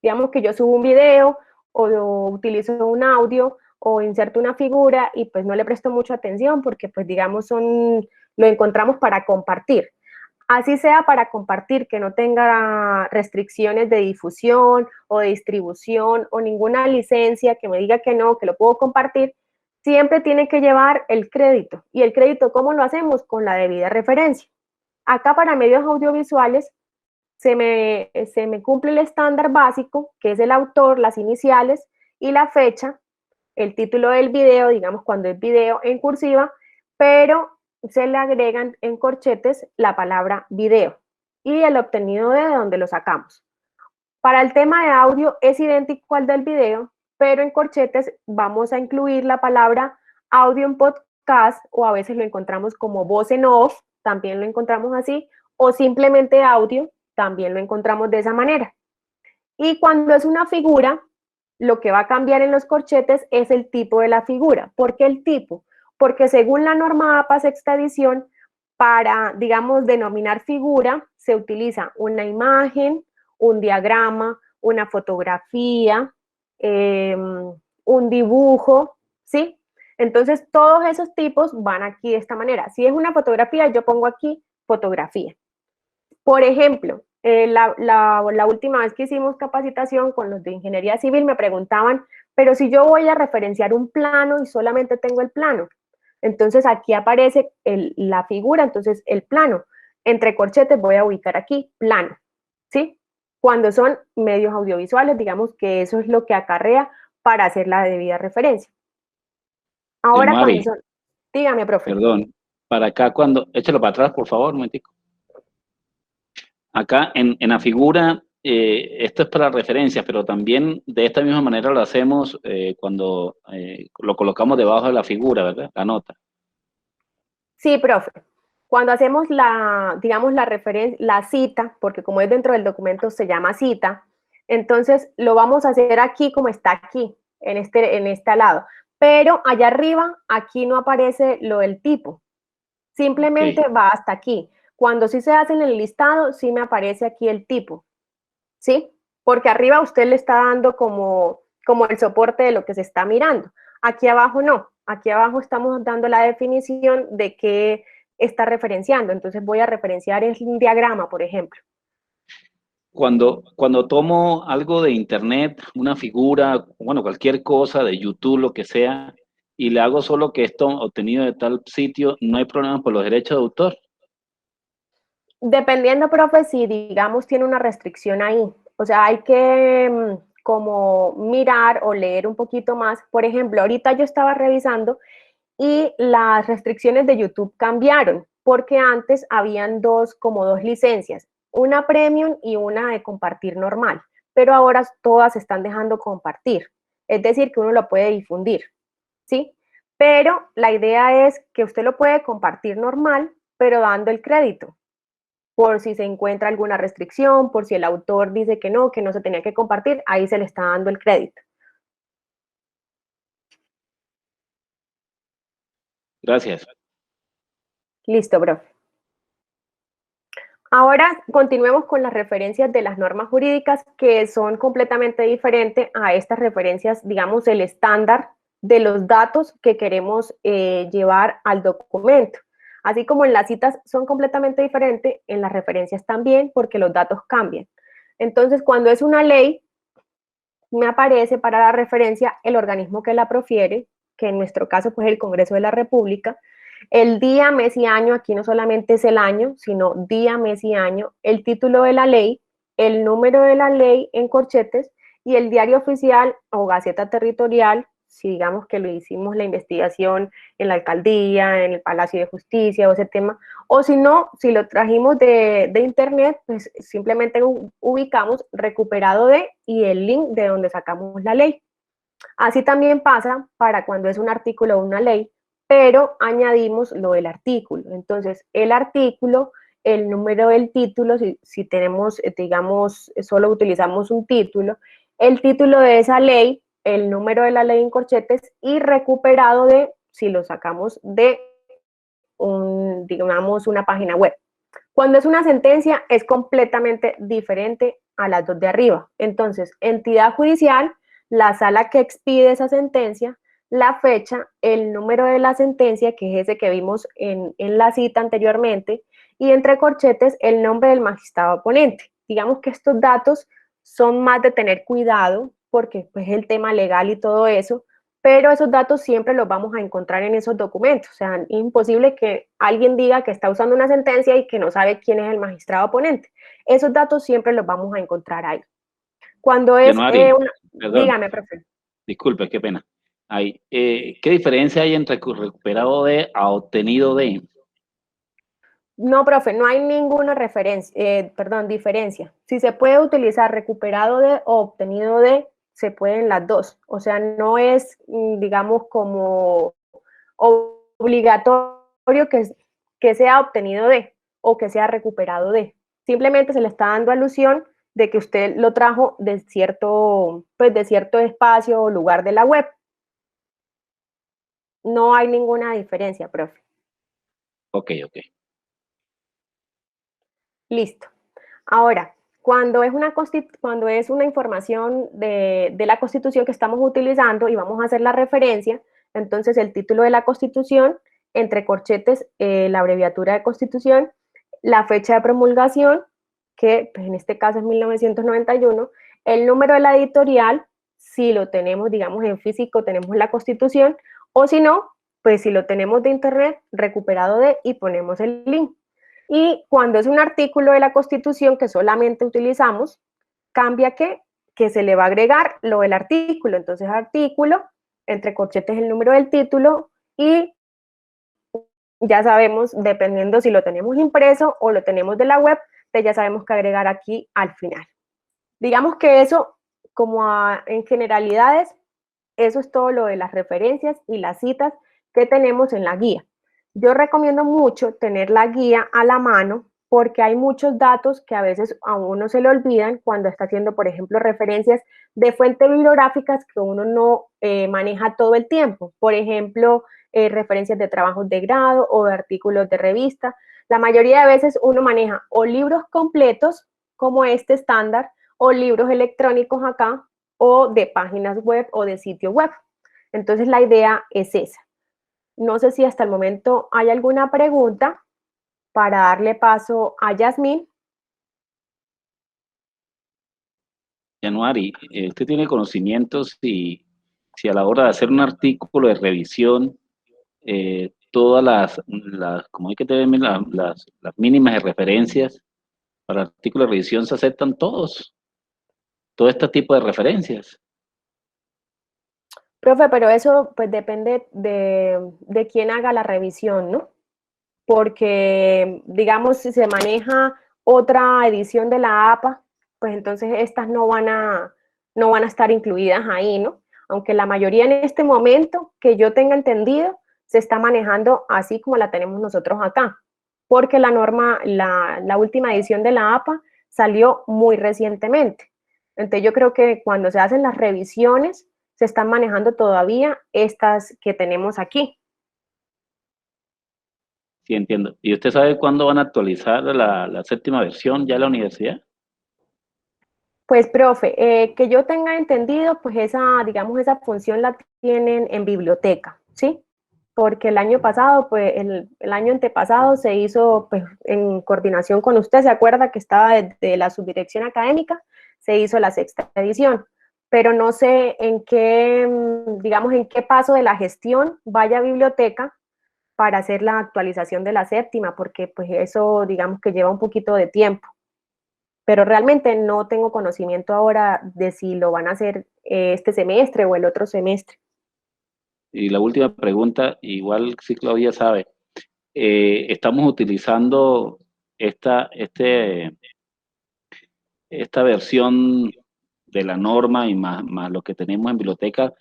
Digamos que yo subo un video o utilizo un audio o inserto una figura y pues no le presto mucha atención porque pues digamos lo encontramos para compartir. Así sea para compartir, que no tenga restricciones de difusión o de distribución o ninguna licencia que me diga que no, que lo puedo compartir, siempre tiene que llevar el crédito. ¿Y el crédito cómo lo hacemos? Con la debida referencia. Acá para medios audiovisuales se me cumple el estándar básico, que es el autor, las iniciales y la fecha, el título del video, digamos cuando es video en cursiva, pero se le agregan en corchetes la palabra video y el obtenido de donde lo sacamos. Para el tema de audio es idéntico al del video, pero en corchetes vamos a incluir la palabra audio en podcast, o a veces lo encontramos como voz en off, también lo encontramos así, o simplemente audio, también lo encontramos de esa manera. Y cuando es una figura, lo que va a cambiar en los corchetes es el tipo de la figura. ¿Por qué el tipo? Porque según la norma APA sexta edición, para, digamos, denominar figura, se utiliza una imagen, un diagrama, una fotografía, un dibujo, ¿sí? Entonces, todos esos tipos van aquí de esta manera. Si es una fotografía, yo pongo aquí fotografía. Por ejemplo, la última vez que hicimos capacitación con los de ingeniería civil me preguntaban, pero si yo voy a referenciar un plano y solamente tengo el plano, entonces aquí aparece la figura, entonces el plano. Entre corchetes voy a ubicar aquí plano, ¿sí? Cuando son medios audiovisuales, digamos que eso es lo que acarrea para hacer la debida referencia. Ahora cuando son... Dígame, profe. Perdón, para acá cuando... Échalo para atrás, por favor, un momentico. Acá en la figura, esto es para referencias, pero también de esta misma manera lo hacemos cuando lo colocamos debajo de la figura, ¿verdad? La nota. Sí, profe. Cuando hacemos digamos, la referencia, la cita, porque como es dentro del documento se llama cita, entonces lo vamos a hacer aquí como está aquí, en este lado. Pero allá arriba, aquí no aparece lo del tipo. Simplemente va hasta aquí. Cuando sí se hace en el listado, sí me aparece aquí el tipo, ¿sí? Porque arriba usted le está dando como el soporte de lo que se está mirando. Aquí abajo no. Aquí abajo estamos dando la definición de qué está referenciando. Entonces voy a referenciar un diagrama, por ejemplo. Cuando tomo algo de internet, una figura, bueno, cualquier cosa, de YouTube, lo que sea, y le hago solo que esto obtenido de tal sitio, ¿no hay problema por los derechos de autor? Dependiendo, profe, si digamos tiene una restricción ahí. O sea, hay que como mirar o leer un poquito más. Por ejemplo, ahorita yo estaba revisando y las restricciones de YouTube cambiaron, porque antes habían como dos licencias, una premium y una de compartir normal, pero ahora todas están dejando compartir, es decir, que uno lo puede difundir, ¿sí? Pero la idea es que usted lo puede compartir normal, pero dando el crédito, por si se encuentra alguna restricción, por si el autor dice que no se tenía que compartir, ahí se le está dando el crédito. Gracias. Listo, profe. Ahora continuemos con las referencias de las normas jurídicas que son completamente diferentes a estas referencias, digamos, el estándar de los datos que queremos llevar al documento. Así como en las citas son completamente diferentes, en las referencias también, porque los datos cambian. Entonces, cuando es una ley, me aparece para la referencia el organismo que la profiere, que en nuestro caso pues el Congreso de la República, el día, mes y año, aquí no solamente es el año, sino día, mes y año, el título de la ley, el número de la ley en corchetes y el diario oficial o gaceta territorial, si digamos que lo hicimos la investigación en la alcaldía, en el Palacio de Justicia o ese tema, o si no, si lo trajimos de internet, pues simplemente ubicamos recuperado de y el link de donde sacamos la ley. Así también pasa para cuando es un artículo o una ley, pero añadimos lo del artículo. Entonces, el artículo, el número del título, si tenemos, digamos, solo utilizamos un título, el título de esa ley, el número de la ley en corchetes y recuperado de, si lo sacamos de, digamos, una página web. Cuando es una sentencia, es completamente diferente a las dos de arriba. Entonces, entidad judicial, la sala que expide esa sentencia, la fecha, el número de la sentencia, que es ese que vimos en la cita anteriormente, y entre corchetes el nombre del magistrado ponente. Digamos que estos datos son más de tener cuidado, porque pues el tema legal y todo eso, pero esos datos siempre los vamos a encontrar en esos documentos. O sea, es imposible que alguien diga que está usando una sentencia y que no sabe quién es el magistrado ponente. Esos datos siempre los vamos a encontrar ahí. Cuando es perdón, dígame, profe. disculpe, qué pena. ¿Qué diferencia hay entre recuperado de a obtenido de? No, profe, no hay ninguna diferencia. Si se puede utilizar recuperado de o obtenido de, se pueden las dos. O sea, no es, digamos, como obligatorio que sea obtenido de o que sea recuperado de. Simplemente se le está dando alusión de que usted lo trajo de cierto espacio o lugar de la web. No hay ninguna diferencia, profe. Ok. Listo. Ahora, cuando es una información de la Constitución que estamos utilizando y vamos a hacer la referencia, entonces el título de la Constitución, entre corchetes, la abreviatura de Constitución, la fecha de promulgación, que pues, en este caso es 1991, el número de la editorial, si lo tenemos, digamos, en físico, tenemos la Constitución, o si no, pues si lo tenemos de internet, recuperado de y ponemos el link. Y cuando es un artículo de la Constitución que solamente utilizamos, cambia que se le va a agregar lo del artículo. Entonces, artículo, entre corchetes el número del título y ya sabemos, dependiendo si lo tenemos impreso o lo tenemos de la web, pues ya sabemos que agregar aquí al final. Digamos que eso, en generalidades, eso es todo lo de las referencias y las citas que tenemos en la guía. Yo recomiendo mucho tener la guía a la mano porque hay muchos datos que a veces a uno se le olvidan cuando está haciendo, por ejemplo, referencias de fuentes bibliográficas que uno no maneja todo el tiempo. Por ejemplo, referencias de trabajos de grado o de artículos de revista. La mayoría de veces uno maneja o libros completos como este estándar o libros electrónicos acá o de páginas web o de sitio web. Entonces la idea es esa. No sé si hasta el momento hay alguna pregunta para darle paso a Yasmín. Januari, ¿usted tiene conocimientos si a la hora de hacer un artículo de revisión, todas como hay que tener las mínimas de referencias para el artículo de revisión se aceptan todo este tipo de referencias? Profe, pero eso pues depende de quién haga la revisión, ¿no? Porque, digamos, si se maneja otra edición de la APA, pues entonces estas no van a estar incluidas ahí, ¿no? Aunque la mayoría en este momento, que yo tenga entendido, se está manejando así como la tenemos nosotros acá, porque la norma, la última edición de la APA salió muy recientemente. Entonces yo creo que cuando se hacen las revisiones, se están manejando todavía estas que tenemos aquí. Sí, entiendo. ¿Y usted sabe cuándo van a actualizar la séptima versión ya en la universidad? Pues, profe, que yo tenga entendido, pues digamos, esa función la tienen en biblioteca, ¿sí? Porque el año pasado, pues, el año antepasado se hizo, pues, en coordinación con usted, ¿se acuerda que estaba desde la subdirección académica? Se hizo la sexta edición, pero no sé en qué, digamos, en qué paso de la gestión vaya a biblioteca para hacer la actualización de la séptima, porque, pues, eso, digamos, que lleva un poquito de tiempo, pero realmente no tengo conocimiento ahora de si lo van a hacer este semestre o el otro semestre. Y la última pregunta, igual si Claudia sabe, estamos utilizando esta versión de la norma y más lo que tenemos en biblioteca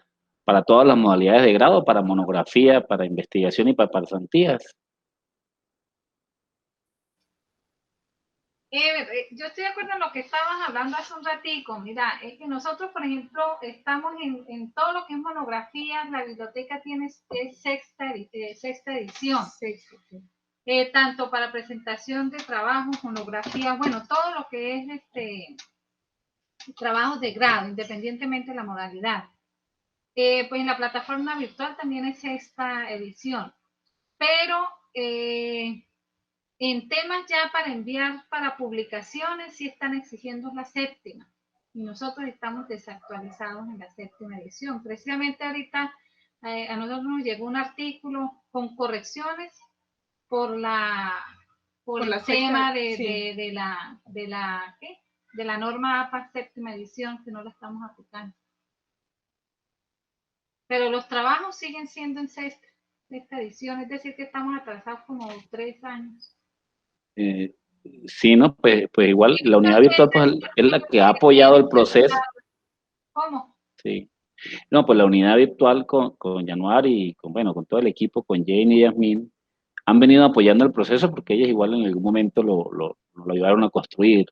para todas las modalidades de grado, para monografía, para investigación y para pasantías. Yo estoy de acuerdo en lo que estabas hablando hace un ratico. Mira, es que nosotros, por ejemplo, estamos en todo lo que es monografía. La biblioteca tiene sexta edición. Tanto para presentación de trabajos, monografía, bueno, todo lo que es trabajos de grado, independientemente de la modalidad. Pues en la plataforma virtual también es esta edición, pero en temas ya para enviar para publicaciones sí están exigiendo la séptima y nosotros estamos desactualizados en la séptima edición. Precisamente ahorita a nosotros nos llegó un artículo con correcciones por el tema de la norma APA séptima edición que no la estamos aplicando. Pero los trabajos siguen siendo en sexta edición, es decir que estamos atrasados como 3 años. Sí, ¿no? Pues igual la unidad virtual pues, es la que ha apoyado el proceso. ¿Cómo? Sí. No, pues la unidad virtual con Januari y con todo el equipo, con Jane y Yasmin, han venido apoyando el proceso porque ellas igual en algún momento lo ayudaron a construir.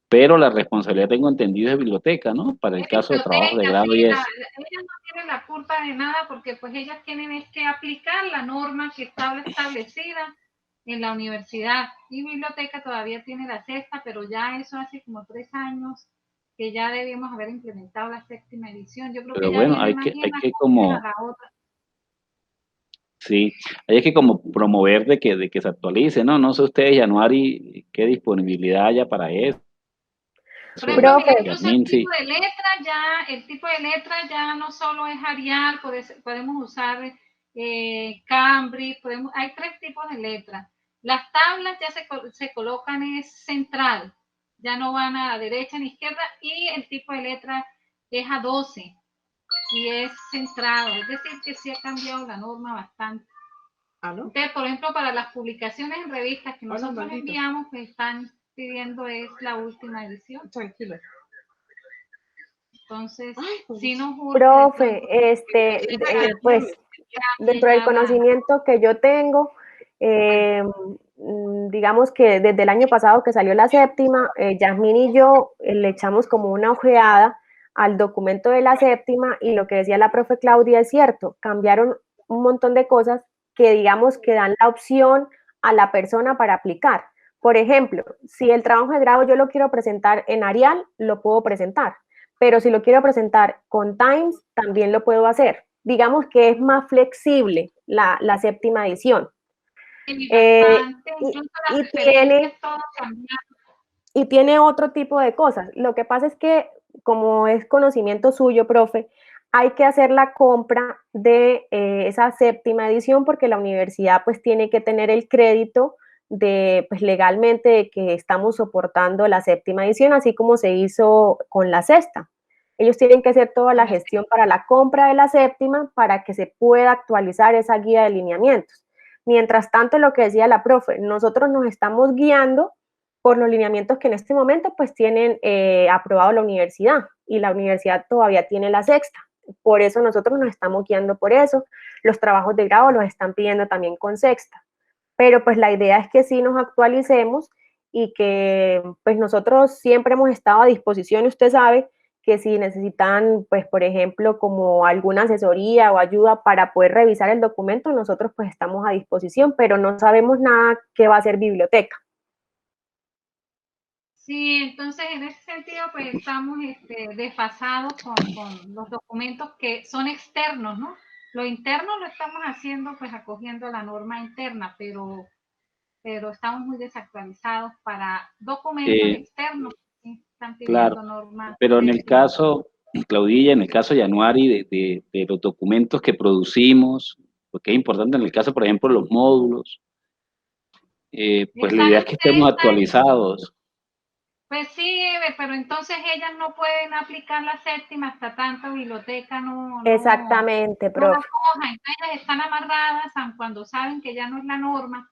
Pero la responsabilidad, tengo entendido, es biblioteca, ¿no? Para el caso de trabajo de grado sí, y eso. ellas no tienen la culpa de nada porque pues ellas tienen es que aplicar la norma que está establecida en la universidad. Y biblioteca todavía tiene la sexta, pero ya eso hace como 3 años que ya debíamos haber implementado la séptima edición. Yo creo Pero que ya bueno, viene hay más que bien a como, la otra. sí, hay que como promover de que se actualice, ¿no? No sé ustedes, Januari, qué disponibilidad haya para eso. Por ejemplo, mira, Profe, incluso Yasmin, sí. el tipo de letra ya no solo es Arial, podemos usar Cambridge, hay 3 tipos de letras. Las tablas ya se colocan es central, ya no van a la derecha ni izquierda, y el tipo de letra es A12 y es centrado, es decir que sí ha cambiado la norma bastante. Entonces, por ejemplo, para las publicaciones en revistas que nosotros enviamos, pues están pidiendo es la última edición. Tranquila. Entonces, si nos urge. profe, pues dentro del conocimiento que yo tengo, digamos que desde el año pasado que salió la séptima, Yasmín y yo le echamos como una ojeada al documento de la séptima y lo que decía la profe Claudia es cierto, cambiaron un montón de cosas que digamos que dan la opción a la persona para aplicar. Por ejemplo, si el trabajo de grado yo lo quiero presentar en Arial, lo puedo presentar, pero si lo quiero presentar con Times, también lo puedo hacer. Digamos que es más flexible la séptima edición. Y tiene otro tipo de cosas. Lo que pasa es que, como es conocimiento suyo, profe, hay que hacer la compra de esa séptima edición porque la universidad pues tiene que tener el crédito de, pues legalmente, de que estamos soportando la séptima edición, así como se hizo con la sexta. Ellos tienen que hacer toda la gestión para la compra de la séptima para que se pueda actualizar esa guía de lineamientos. Mientras tanto, lo que decía la profe, nosotros nos estamos guiando por los lineamientos que en este momento pues tienen aprobado la universidad y la universidad todavía tiene la sexta. Por eso nosotros nos estamos guiando por eso. Los trabajos de grado los están pidiendo también con sexta. Pero pues la idea es que sí nos actualicemos y que pues nosotros siempre hemos estado a disposición. Usted sabe que si necesitan, pues por ejemplo, como alguna asesoría o ayuda para poder revisar el documento, nosotros pues estamos a disposición, pero no sabemos nada qué va a ser biblioteca. Sí, entonces en ese sentido pues estamos desfasados con los documentos que son externos, ¿no? Lo interno lo estamos haciendo pues acogiendo la norma interna, pero estamos muy desactualizados para documentos externos que están pidiendo Claro, normas. pero en el caso, Claudilla, en el caso de Januari, de los documentos que producimos, porque es importante en el caso, por ejemplo, los módulos, pues la idea es que estemos actualizados. Pues sí, pero entonces ellas no pueden aplicar la séptima hasta tanto biblioteca Exactamente, no la profe. coja, entonces ellas están amarradas cuando saben que ya no es la norma,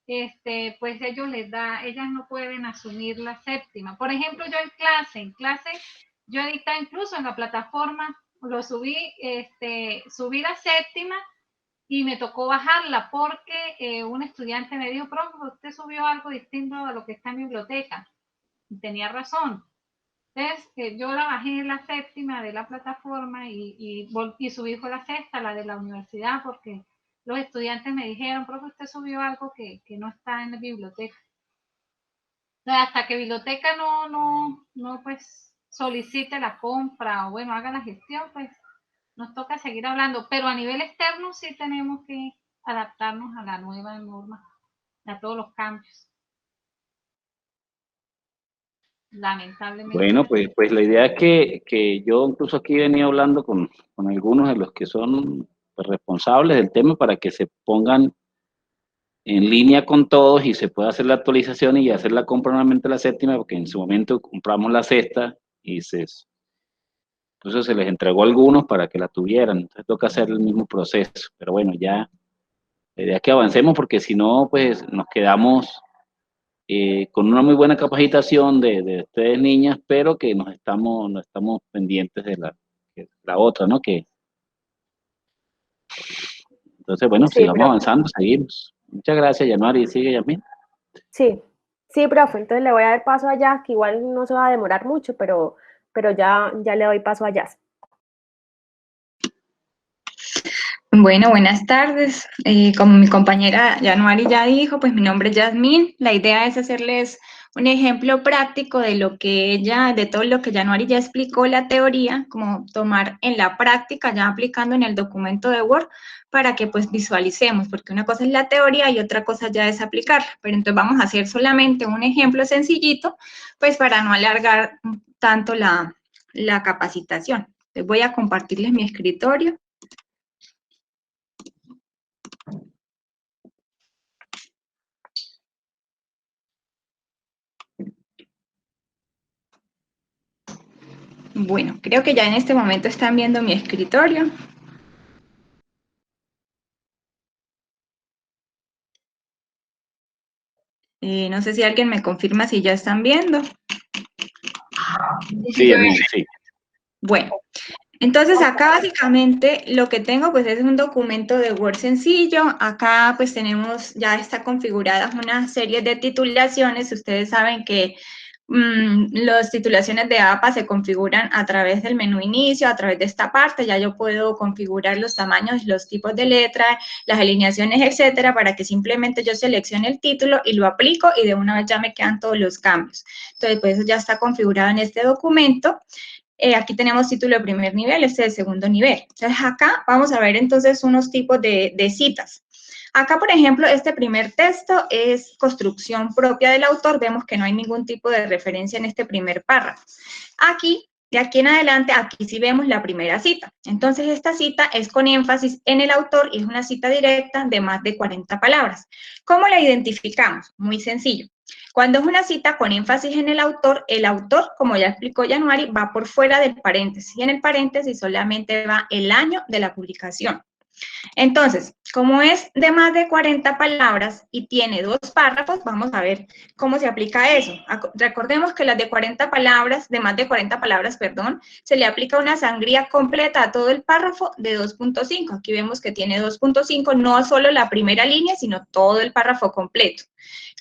pues ellas no pueden asumir la séptima. Por ejemplo, yo en clase, yo edité incluso en la plataforma, lo subí, subí la séptima y me tocó bajarla porque un estudiante me dijo, profe, usted subió algo distinto a lo que está en mi biblioteca. Y tenía razón. Entonces, yo la bajé en la séptima de la plataforma y subí fue la sexta, la de la universidad, porque los estudiantes me dijeron, profe, usted subió algo que no está en la biblioteca. Entonces, hasta que biblioteca no pues solicite la compra o bueno, haga la gestión, pues nos toca seguir hablando, pero a nivel externo sí tenemos que adaptarnos a la nueva norma, a todos los cambios. Lamentablemente. Bueno, pues la idea es que yo incluso aquí he venido hablando con algunos de los que son pues, responsables del tema para que se pongan en línea con todos y se pueda hacer la actualización y hacer la compra nuevamente la séptima, porque en su momento compramos la sexta y entonces se les entregó a algunos para que la tuvieran, entonces toca hacer el mismo proceso, pero bueno, ya la idea es que avancemos porque si no, pues nos quedamos con una muy buena capacitación de ustedes niñas, pero que no estamos pendientes de la otra, ¿no? Entonces, bueno, Sí, sigamos profe. avanzando, seguimos. Muchas gracias, Yanmari. Sigue, Yasmín. Sí, sí, profe, entonces le voy a dar paso a Jazz, que igual no se va a demorar mucho, pero ya le doy paso a Jazz. Bueno, buenas tardes. Como mi compañera Januari ya dijo, pues mi nombre es Yasmín. La idea es hacerles un ejemplo práctico de todo lo que Januari ya explicó la teoría, como tomar en la práctica, ya aplicando en el documento de Word, para que pues visualicemos, porque una cosa es la teoría y otra cosa ya es aplicarla. Pero entonces vamos a hacer solamente un ejemplo sencillito, pues para no alargar tanto la capacitación. Les voy a compartirles mi escritorio. Bueno, creo que ya en este momento están viendo mi escritorio. No sé si alguien me confirma si ya están viendo. Sí, Yasmín, sí. Bueno, entonces acá básicamente lo que tengo pues es un documento de Word sencillo. Acá pues tenemos, ya está configuradas una serie de titulaciones. Ustedes saben que las titulaciones de APA se configuran a través del menú inicio, a través de esta parte. Ya yo puedo configurar los tamaños, los tipos de letra, las alineaciones, etcétera, para que simplemente yo seleccione el título y lo aplico y de una vez ya me quedan todos los cambios. Entonces, pues eso ya está configurado en este documento. Aquí tenemos título de primer nivel, este de segundo nivel. Entonces, acá vamos a ver entonces unos tipos de citas. Acá, por ejemplo, este primer texto es construcción propia del autor. Vemos que no hay ningún tipo de referencia en este primer párrafo. Aquí, de aquí en adelante, aquí sí vemos la primera cita. Entonces, esta cita es con énfasis en el autor y es una cita directa de más de 40 palabras. ¿Cómo la identificamos? Muy sencillo. Cuando es una cita con énfasis en el autor, como ya explicó Januari, va por fuera del paréntesis. Y en el paréntesis solamente va el año de la publicación. Entonces, como es de más de 40 palabras y tiene 2 párrafos, vamos a ver cómo se aplica eso. Recordemos que las de 40 palabras, de más de 40 palabras, perdón, se le aplica una sangría completa a todo el párrafo de 2.5. Aquí vemos que tiene 2.5, no solo la primera línea, sino todo el párrafo completo.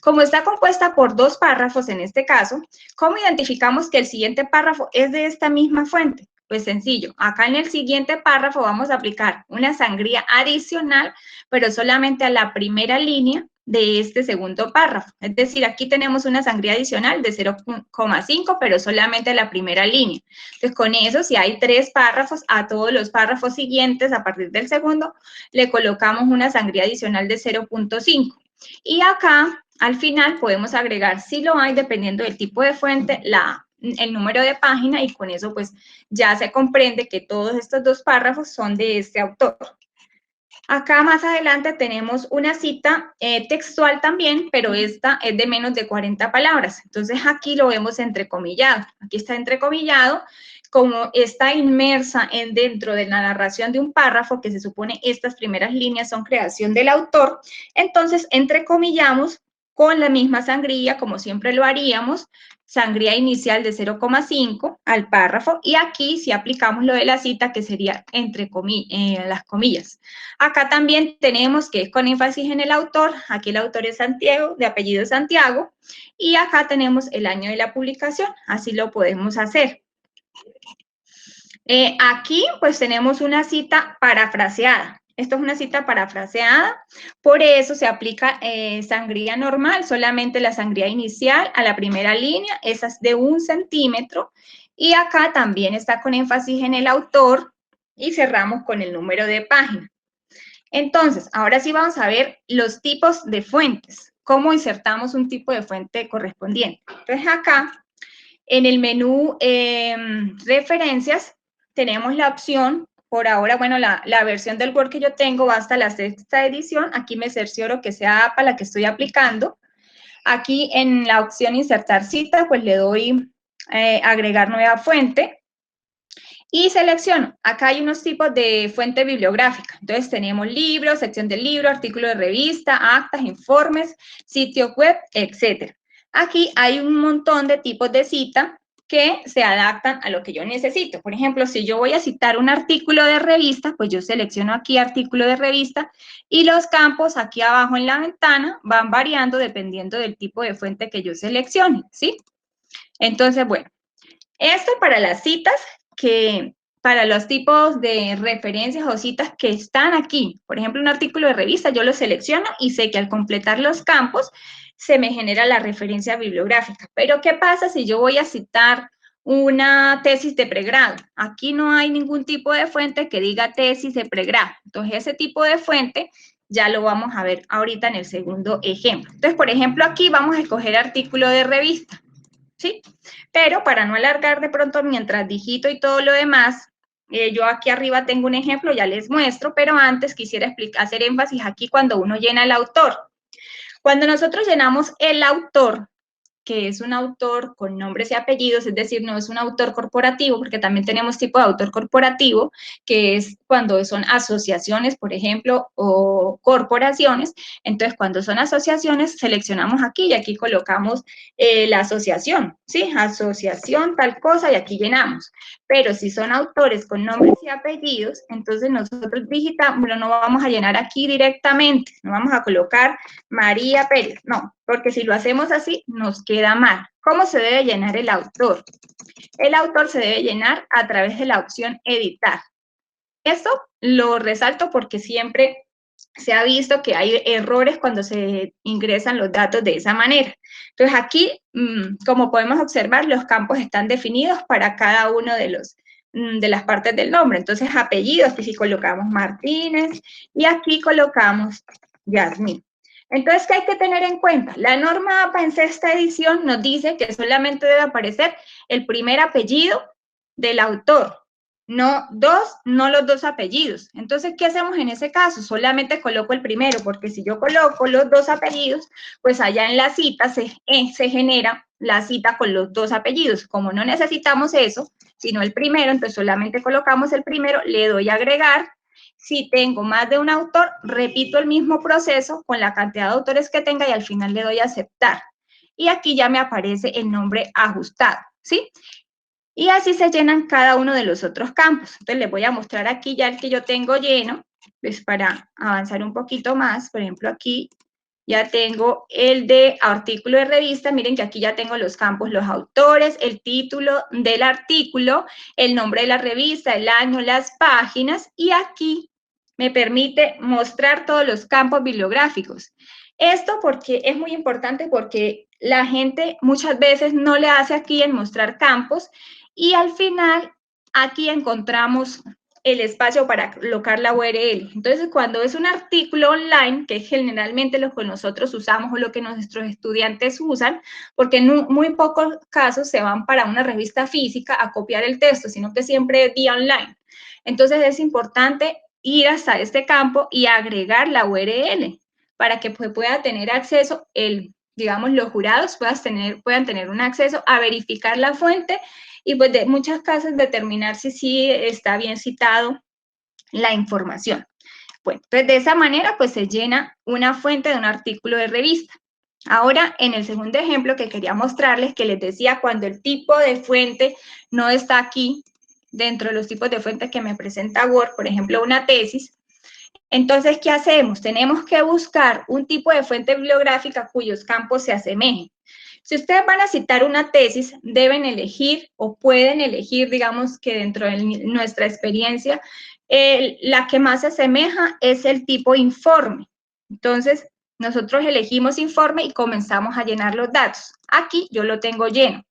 Como está compuesta por 2 párrafos en este caso, ¿cómo identificamos que el siguiente párrafo es de esta misma fuente? Pues sencillo, acá en el siguiente párrafo vamos a aplicar una sangría adicional, pero solamente a la primera línea de este segundo párrafo. Es decir, aquí tenemos una sangría adicional de 0.5, pero solamente a la primera línea. Entonces, con eso, si hay 3 párrafos, a todos los párrafos siguientes, a partir del segundo, le colocamos una sangría adicional de 0.5. Y acá, al final, podemos agregar, si lo hay, dependiendo del tipo de fuente, el número de página, y con eso pues ya se comprende que todos estos 2 párrafos son de este autor. Acá más adelante tenemos una cita textual también, pero esta es de menos de 40 palabras. Entonces aquí lo vemos entrecomillado. Aquí está entrecomillado, como está inmersa dentro de la narración de un párrafo, que se supone estas primeras líneas son creación del autor, entonces entrecomillamos con la misma sangría, como siempre lo haríamos, sangría inicial de 0.5 al párrafo, y aquí si aplicamos lo de la cita, que sería entre las comillas. Acá también tenemos que es con énfasis en el autor. Aquí el autor es Santiago, de apellido Santiago, y acá tenemos el año de la publicación. Así lo podemos hacer. Aquí pues tenemos una cita parafraseada. Esto es una cita parafraseada, por eso se aplica sangría normal, solamente la sangría inicial a la primera línea, esa es de 1 centímetro, y acá también está con énfasis en el autor, y cerramos con el número de página. Entonces, ahora sí vamos a ver los tipos de fuentes, cómo insertamos un tipo de fuente correspondiente. Entonces, acá, en el menú referencias, tenemos la opción, por ahora, bueno, la versión del Word que yo tengo va hasta la 6ª edición, aquí me cercioro que sea APA la que estoy aplicando. Aquí en la opción insertar cita, pues le doy agregar nueva fuente, y selecciono, acá hay unos tipos de fuente bibliográfica. Entonces tenemos libros, sección del libro, artículo de revista, actas, informes, sitio web, etc. Aquí hay un montón de tipos de cita que se adaptan a lo que yo necesito. Por ejemplo, si yo voy a citar un artículo de revista, pues yo selecciono aquí artículo de revista y los campos aquí abajo en la ventana van variando dependiendo del tipo de fuente que yo seleccione, ¿sí? Entonces, bueno, esto para las citas para los tipos de referencias o citas que están aquí. Por ejemplo, un artículo de revista, yo lo selecciono y sé que al completar los campos se me genera la referencia bibliográfica. Pero, ¿qué pasa si yo voy a citar una tesis de pregrado? Aquí no hay ningún tipo de fuente que diga tesis de pregrado. Entonces, ese tipo de fuente ya lo vamos a ver ahorita en el segundo ejemplo. Entonces, por ejemplo, aquí vamos a escoger artículo de revista, ¿sí? Pero para no alargar de pronto mientras digito y todo lo demás, yo aquí arriba tengo un ejemplo, ya les muestro, pero antes quisiera hacer énfasis aquí cuando uno llena el autor. Cuando nosotros llenamos el autor, que es un autor con nombres y apellidos, es decir, no es un autor corporativo, porque también tenemos tipo de autor corporativo, que es cuando son asociaciones, por ejemplo, o corporaciones. Entonces, cuando son asociaciones, seleccionamos aquí y aquí colocamos la asociación, ¿sí? Asociación, tal cosa, y aquí llenamos. Pero si son autores con nombres y apellidos, entonces nosotros digitamos, no vamos a llenar aquí directamente, no vamos a colocar María Pérez, no, porque si lo hacemos así, nos queda mal. ¿Cómo se debe llenar el autor? El autor se debe llenar a través de la opción editar. Esto lo resalto porque siempre se ha visto que hay errores cuando se ingresan los datos de esa manera. Entonces aquí, como podemos observar, los campos están definidos para cada uno de las partes del nombre. Entonces, apellidos, aquí colocamos Martínez y aquí colocamos Yasmín. Entonces, ¿qué hay que tener en cuenta? La norma APA en 6ª edición nos dice que solamente debe aparecer el primer apellido del autor, no los dos apellidos. Entonces, ¿qué hacemos en ese caso? Solamente coloco el primero, porque si yo coloco los dos apellidos, pues allá en la cita se genera la cita con los dos apellidos. Como no necesitamos eso, sino el primero, entonces solamente colocamos el primero, le doy a agregar. Si tengo más de un autor, repito el mismo proceso con la cantidad de autores que tenga y al final le doy a aceptar. Y aquí ya me aparece el nombre ajustado, ¿sí? Y así se llenan cada uno de los otros campos. Entonces les voy a mostrar aquí ya el que yo tengo lleno, pues para avanzar un poquito más. Por ejemplo, aquí ya tengo el de artículo de revista. Miren que aquí ya tengo los campos, los autores, el título del artículo, el nombre de la revista, el año, las páginas, y aquí me permite mostrar todos los campos bibliográficos. Esto porque es muy importante porque la gente muchas veces no le hace aquí en mostrar campos y al final aquí encontramos el espacio para colocar la URL. Entonces, cuando es un artículo online, que generalmente lo que nosotros usamos o lo que nuestros estudiantes usan, porque en muy pocos casos se van para una revista física a copiar el texto, sino que siempre es vía online. Entonces, es importante ir hasta este campo y agregar la URL para que pueda tener acceso, digamos, los jurados puedan tener un acceso a verificar la fuente y pues de muchas casos determinar si sí está bien citado la información. Bueno, pues de esa manera pues se llena una fuente de un artículo de revista. Ahora, en el segundo ejemplo que quería mostrarles, que les decía cuando el tipo de fuente no está aquí, dentro de los tipos de fuentes que me presenta Word, por ejemplo, una tesis, entonces, ¿qué hacemos? Tenemos que buscar un tipo de fuente bibliográfica cuyos campos se asemejen. Si ustedes van a citar una tesis, deben elegir o pueden elegir, digamos que dentro de nuestra experiencia, la que más se asemeja es el tipo informe. Entonces, nosotros elegimos informe y comenzamos a llenar los datos. Aquí yo lo tengo lleno.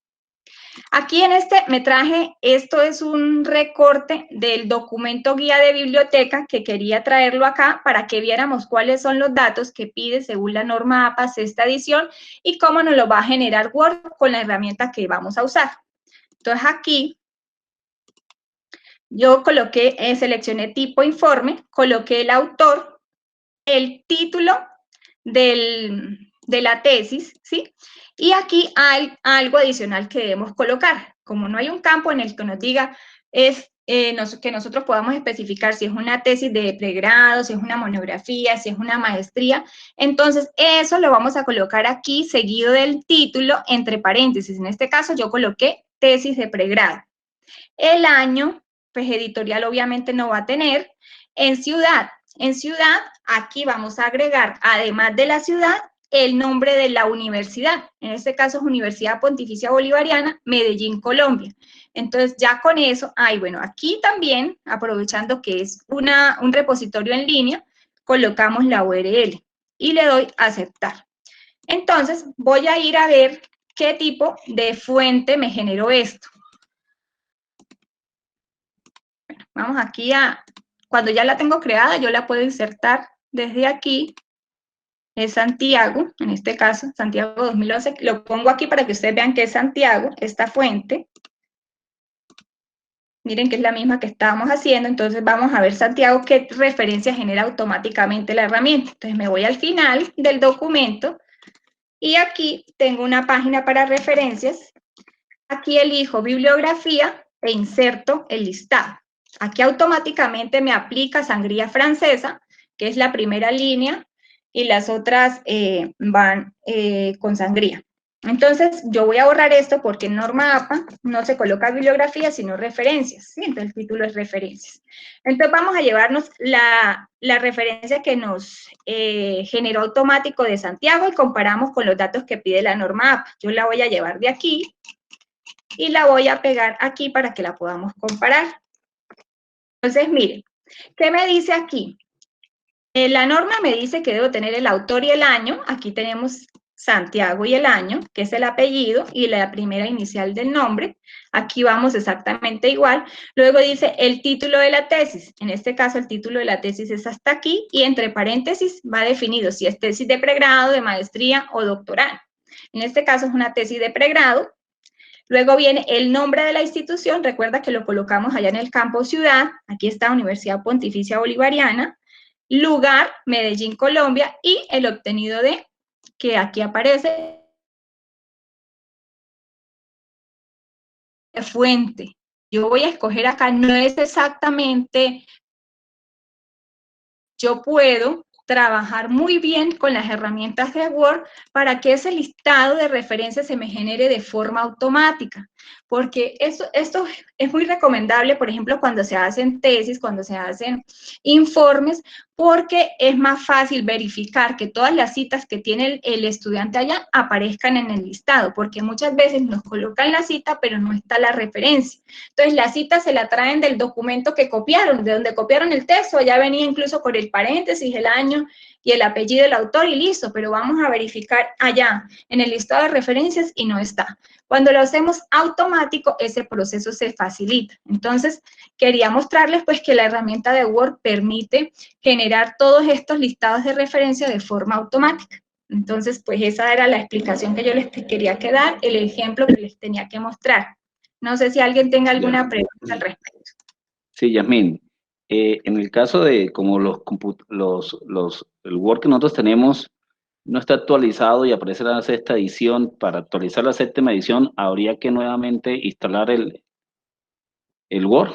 Aquí en este me traje, esto es un recorte del documento guía de biblioteca que quería traerlo acá para que viéramos cuáles son los datos que pide según la norma APA sexta edición y cómo nos lo va a generar Word con la herramienta que vamos a usar. Entonces aquí yo coloqué, seleccioné tipo informe, coloqué el autor, el título de la tesis, ¿sí? Y aquí hay algo adicional que debemos colocar. Como no hay un campo en el que nos diga que nosotros podamos especificar si es una tesis de pregrado, si es una monografía, si es una maestría, entonces eso lo vamos a colocar aquí seguido del título entre paréntesis. En este caso yo coloqué tesis de pregrado. El año, pues editorial obviamente no va a tener. En ciudad, aquí vamos a agregar, además de la ciudad, el nombre de la universidad. En este caso es Universidad Pontificia Bolivariana, Medellín, Colombia. Entonces ya con eso, bueno, aquí también, aprovechando que es un repositorio en línea, colocamos la URL y le doy a aceptar. Entonces voy a ir a ver qué tipo de fuente me generó esto. Vamos aquí cuando ya la tengo creada, yo la puedo insertar desde aquí. Es Santiago, en este caso, Santiago 2011. Lo pongo aquí para que ustedes vean que es Santiago, esta fuente. Miren que es la misma que estábamos haciendo. Entonces vamos a ver Santiago qué referencia genera automáticamente la herramienta. Entonces me voy al final del documento y aquí tengo una página para referencias. Aquí elijo bibliografía e inserto el listado. Aquí automáticamente me aplica sangría francesa, que es la primera línea, y las otras van con sangría. Entonces, yo voy a borrar esto porque en norma APA no se coloca bibliografía, sino referencias, ¿sí? Entonces, el título es referencias. Entonces, vamos a llevarnos la referencia que nos generó automático de Santiago y comparamos con los datos que pide la norma APA. Yo la voy a llevar de aquí y la voy a pegar aquí para que la podamos comparar. Entonces, miren, ¿qué me dice aquí? La norma me dice que debo tener el autor y el año. Aquí tenemos Santiago y el año, que es el apellido y la primera inicial del nombre. Aquí vamos exactamente igual. Luego dice el título de la tesis. En este caso, el título de la tesis es hasta aquí y entre paréntesis va definido si es tesis de pregrado, de maestría o doctoral. En este caso es una tesis de pregrado. Luego viene el nombre de la institución, recuerda que lo colocamos allá en el campo ciudad, aquí está Universidad Pontificia Bolivariana, lugar, Medellín, Colombia, y el obtenido de, que aquí aparece, fuente. Yo voy a escoger acá, no es exactamente, yo puedo trabajar muy bien con las herramientas de Word para que ese listado de referencias se me genere de forma automática, porque esto es muy recomendable, por ejemplo, cuando se hacen tesis, cuando se hacen informes, porque es más fácil verificar que todas las citas que tiene el estudiante allá aparezcan en el listado, porque muchas veces nos colocan la cita, pero no está la referencia. Entonces, la cita se la traen del documento que copiaron, de donde copiaron el texto, allá venía incluso con el paréntesis, el año y el apellido del autor y listo, pero vamos a verificar allá en el listado de referencias y no está. Cuando lo hacemos automático, ese proceso se facilita. Entonces, quería mostrarles pues que la herramienta de Word permite generar todos estos listados de referencia de forma automática. Entonces, pues esa era la explicación que yo les quería dar, el ejemplo que les tenía que mostrar. No sé si alguien tenga alguna pregunta al respecto. Sí, Yasmín. En el caso de como el Word que nosotros tenemos no está actualizado y aparece la sexta edición, para actualizar la séptima edición, ¿habría que nuevamente instalar el Word?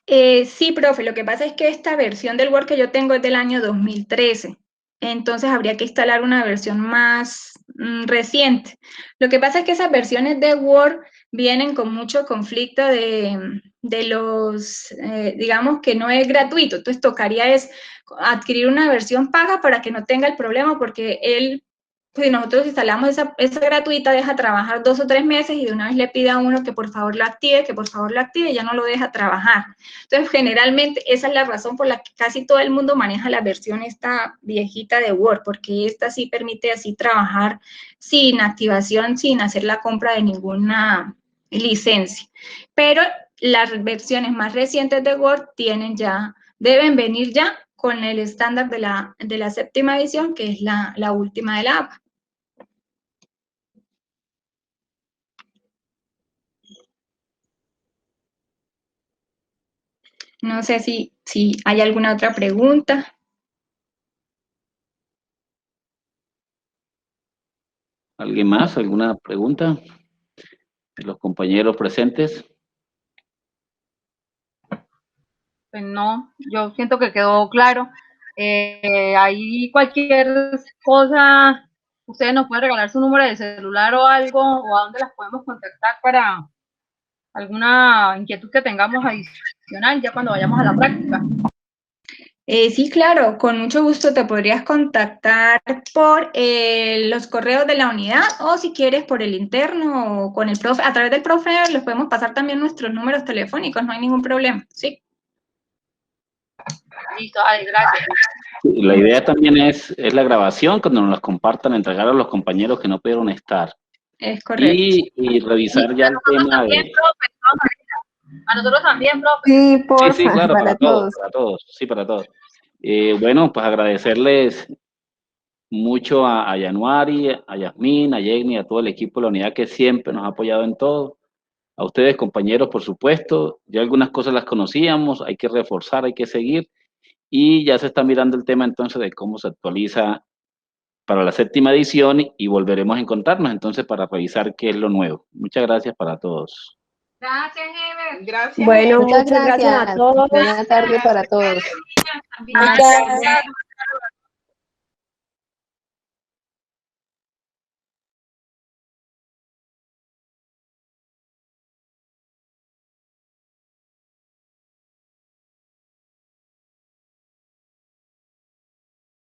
Sí, profe, lo que pasa es que esta versión del Word que yo tengo es del año 2013. Entonces habría que instalar una versión más reciente. Lo que pasa es que esas versiones de Word vienen con mucho conflicto de los, digamos que no es gratuito. Entonces tocaría es adquirir una versión paga para que no tenga el problema, porque si nosotros instalamos esa gratuita, deja trabajar 2 o 3 meses y de una vez le pide a uno que por favor lo active, y ya no lo deja trabajar. Entonces, generalmente, esa es la razón por la que casi todo el mundo maneja la versión esta viejita de Word, porque esta sí permite así trabajar sin activación, sin hacer la compra de ninguna licencia. Pero las versiones más recientes de Word deben venir ya con el estándar de la 7ª edición, que es la última de la APA. No sé si hay alguna otra pregunta. ¿Alguien más? ¿Alguna pregunta de los compañeros presentes? Pues no, yo siento que quedó claro. Ahí cualquier cosa, ustedes nos pueden regalar su número de celular o algo, o a dónde las podemos contactar para alguna inquietud que tengamos adicional ya cuando vayamos a la práctica. Sí, claro, con mucho gusto te podrías contactar por los correos de la unidad o si quieres por el interno o con el profe. A través del profe les podemos pasar también nuestros números telefónicos, no hay ningún problema, ¿sí? Listo, gracias. La idea también es la grabación, cuando nos las compartan, entregar a los compañeros que no pudieron estar. Es correcto. Y revisar ya el tema de... A nosotros también, profe. Sí, porfa, Sí, claro, para todos. para todos, sí, para todos. Bueno, pues agradecerles mucho a Yanuari, a Yasmín, a Jenny, a todo el equipo de la unidad que siempre nos ha apoyado en todo. A ustedes, compañeros, por supuesto. Ya algunas cosas las conocíamos, hay que reforzar, hay que seguir. Y ya se está mirando el tema entonces de cómo se actualiza para la 7ª edición y volveremos a encontrarnos entonces para revisar qué es lo nuevo. Muchas gracias para todos. Gracias, Ever. Gracias. Bueno, Muchas muchas gracias a gracias. todos. Buena tarde para todos. También. Gracias.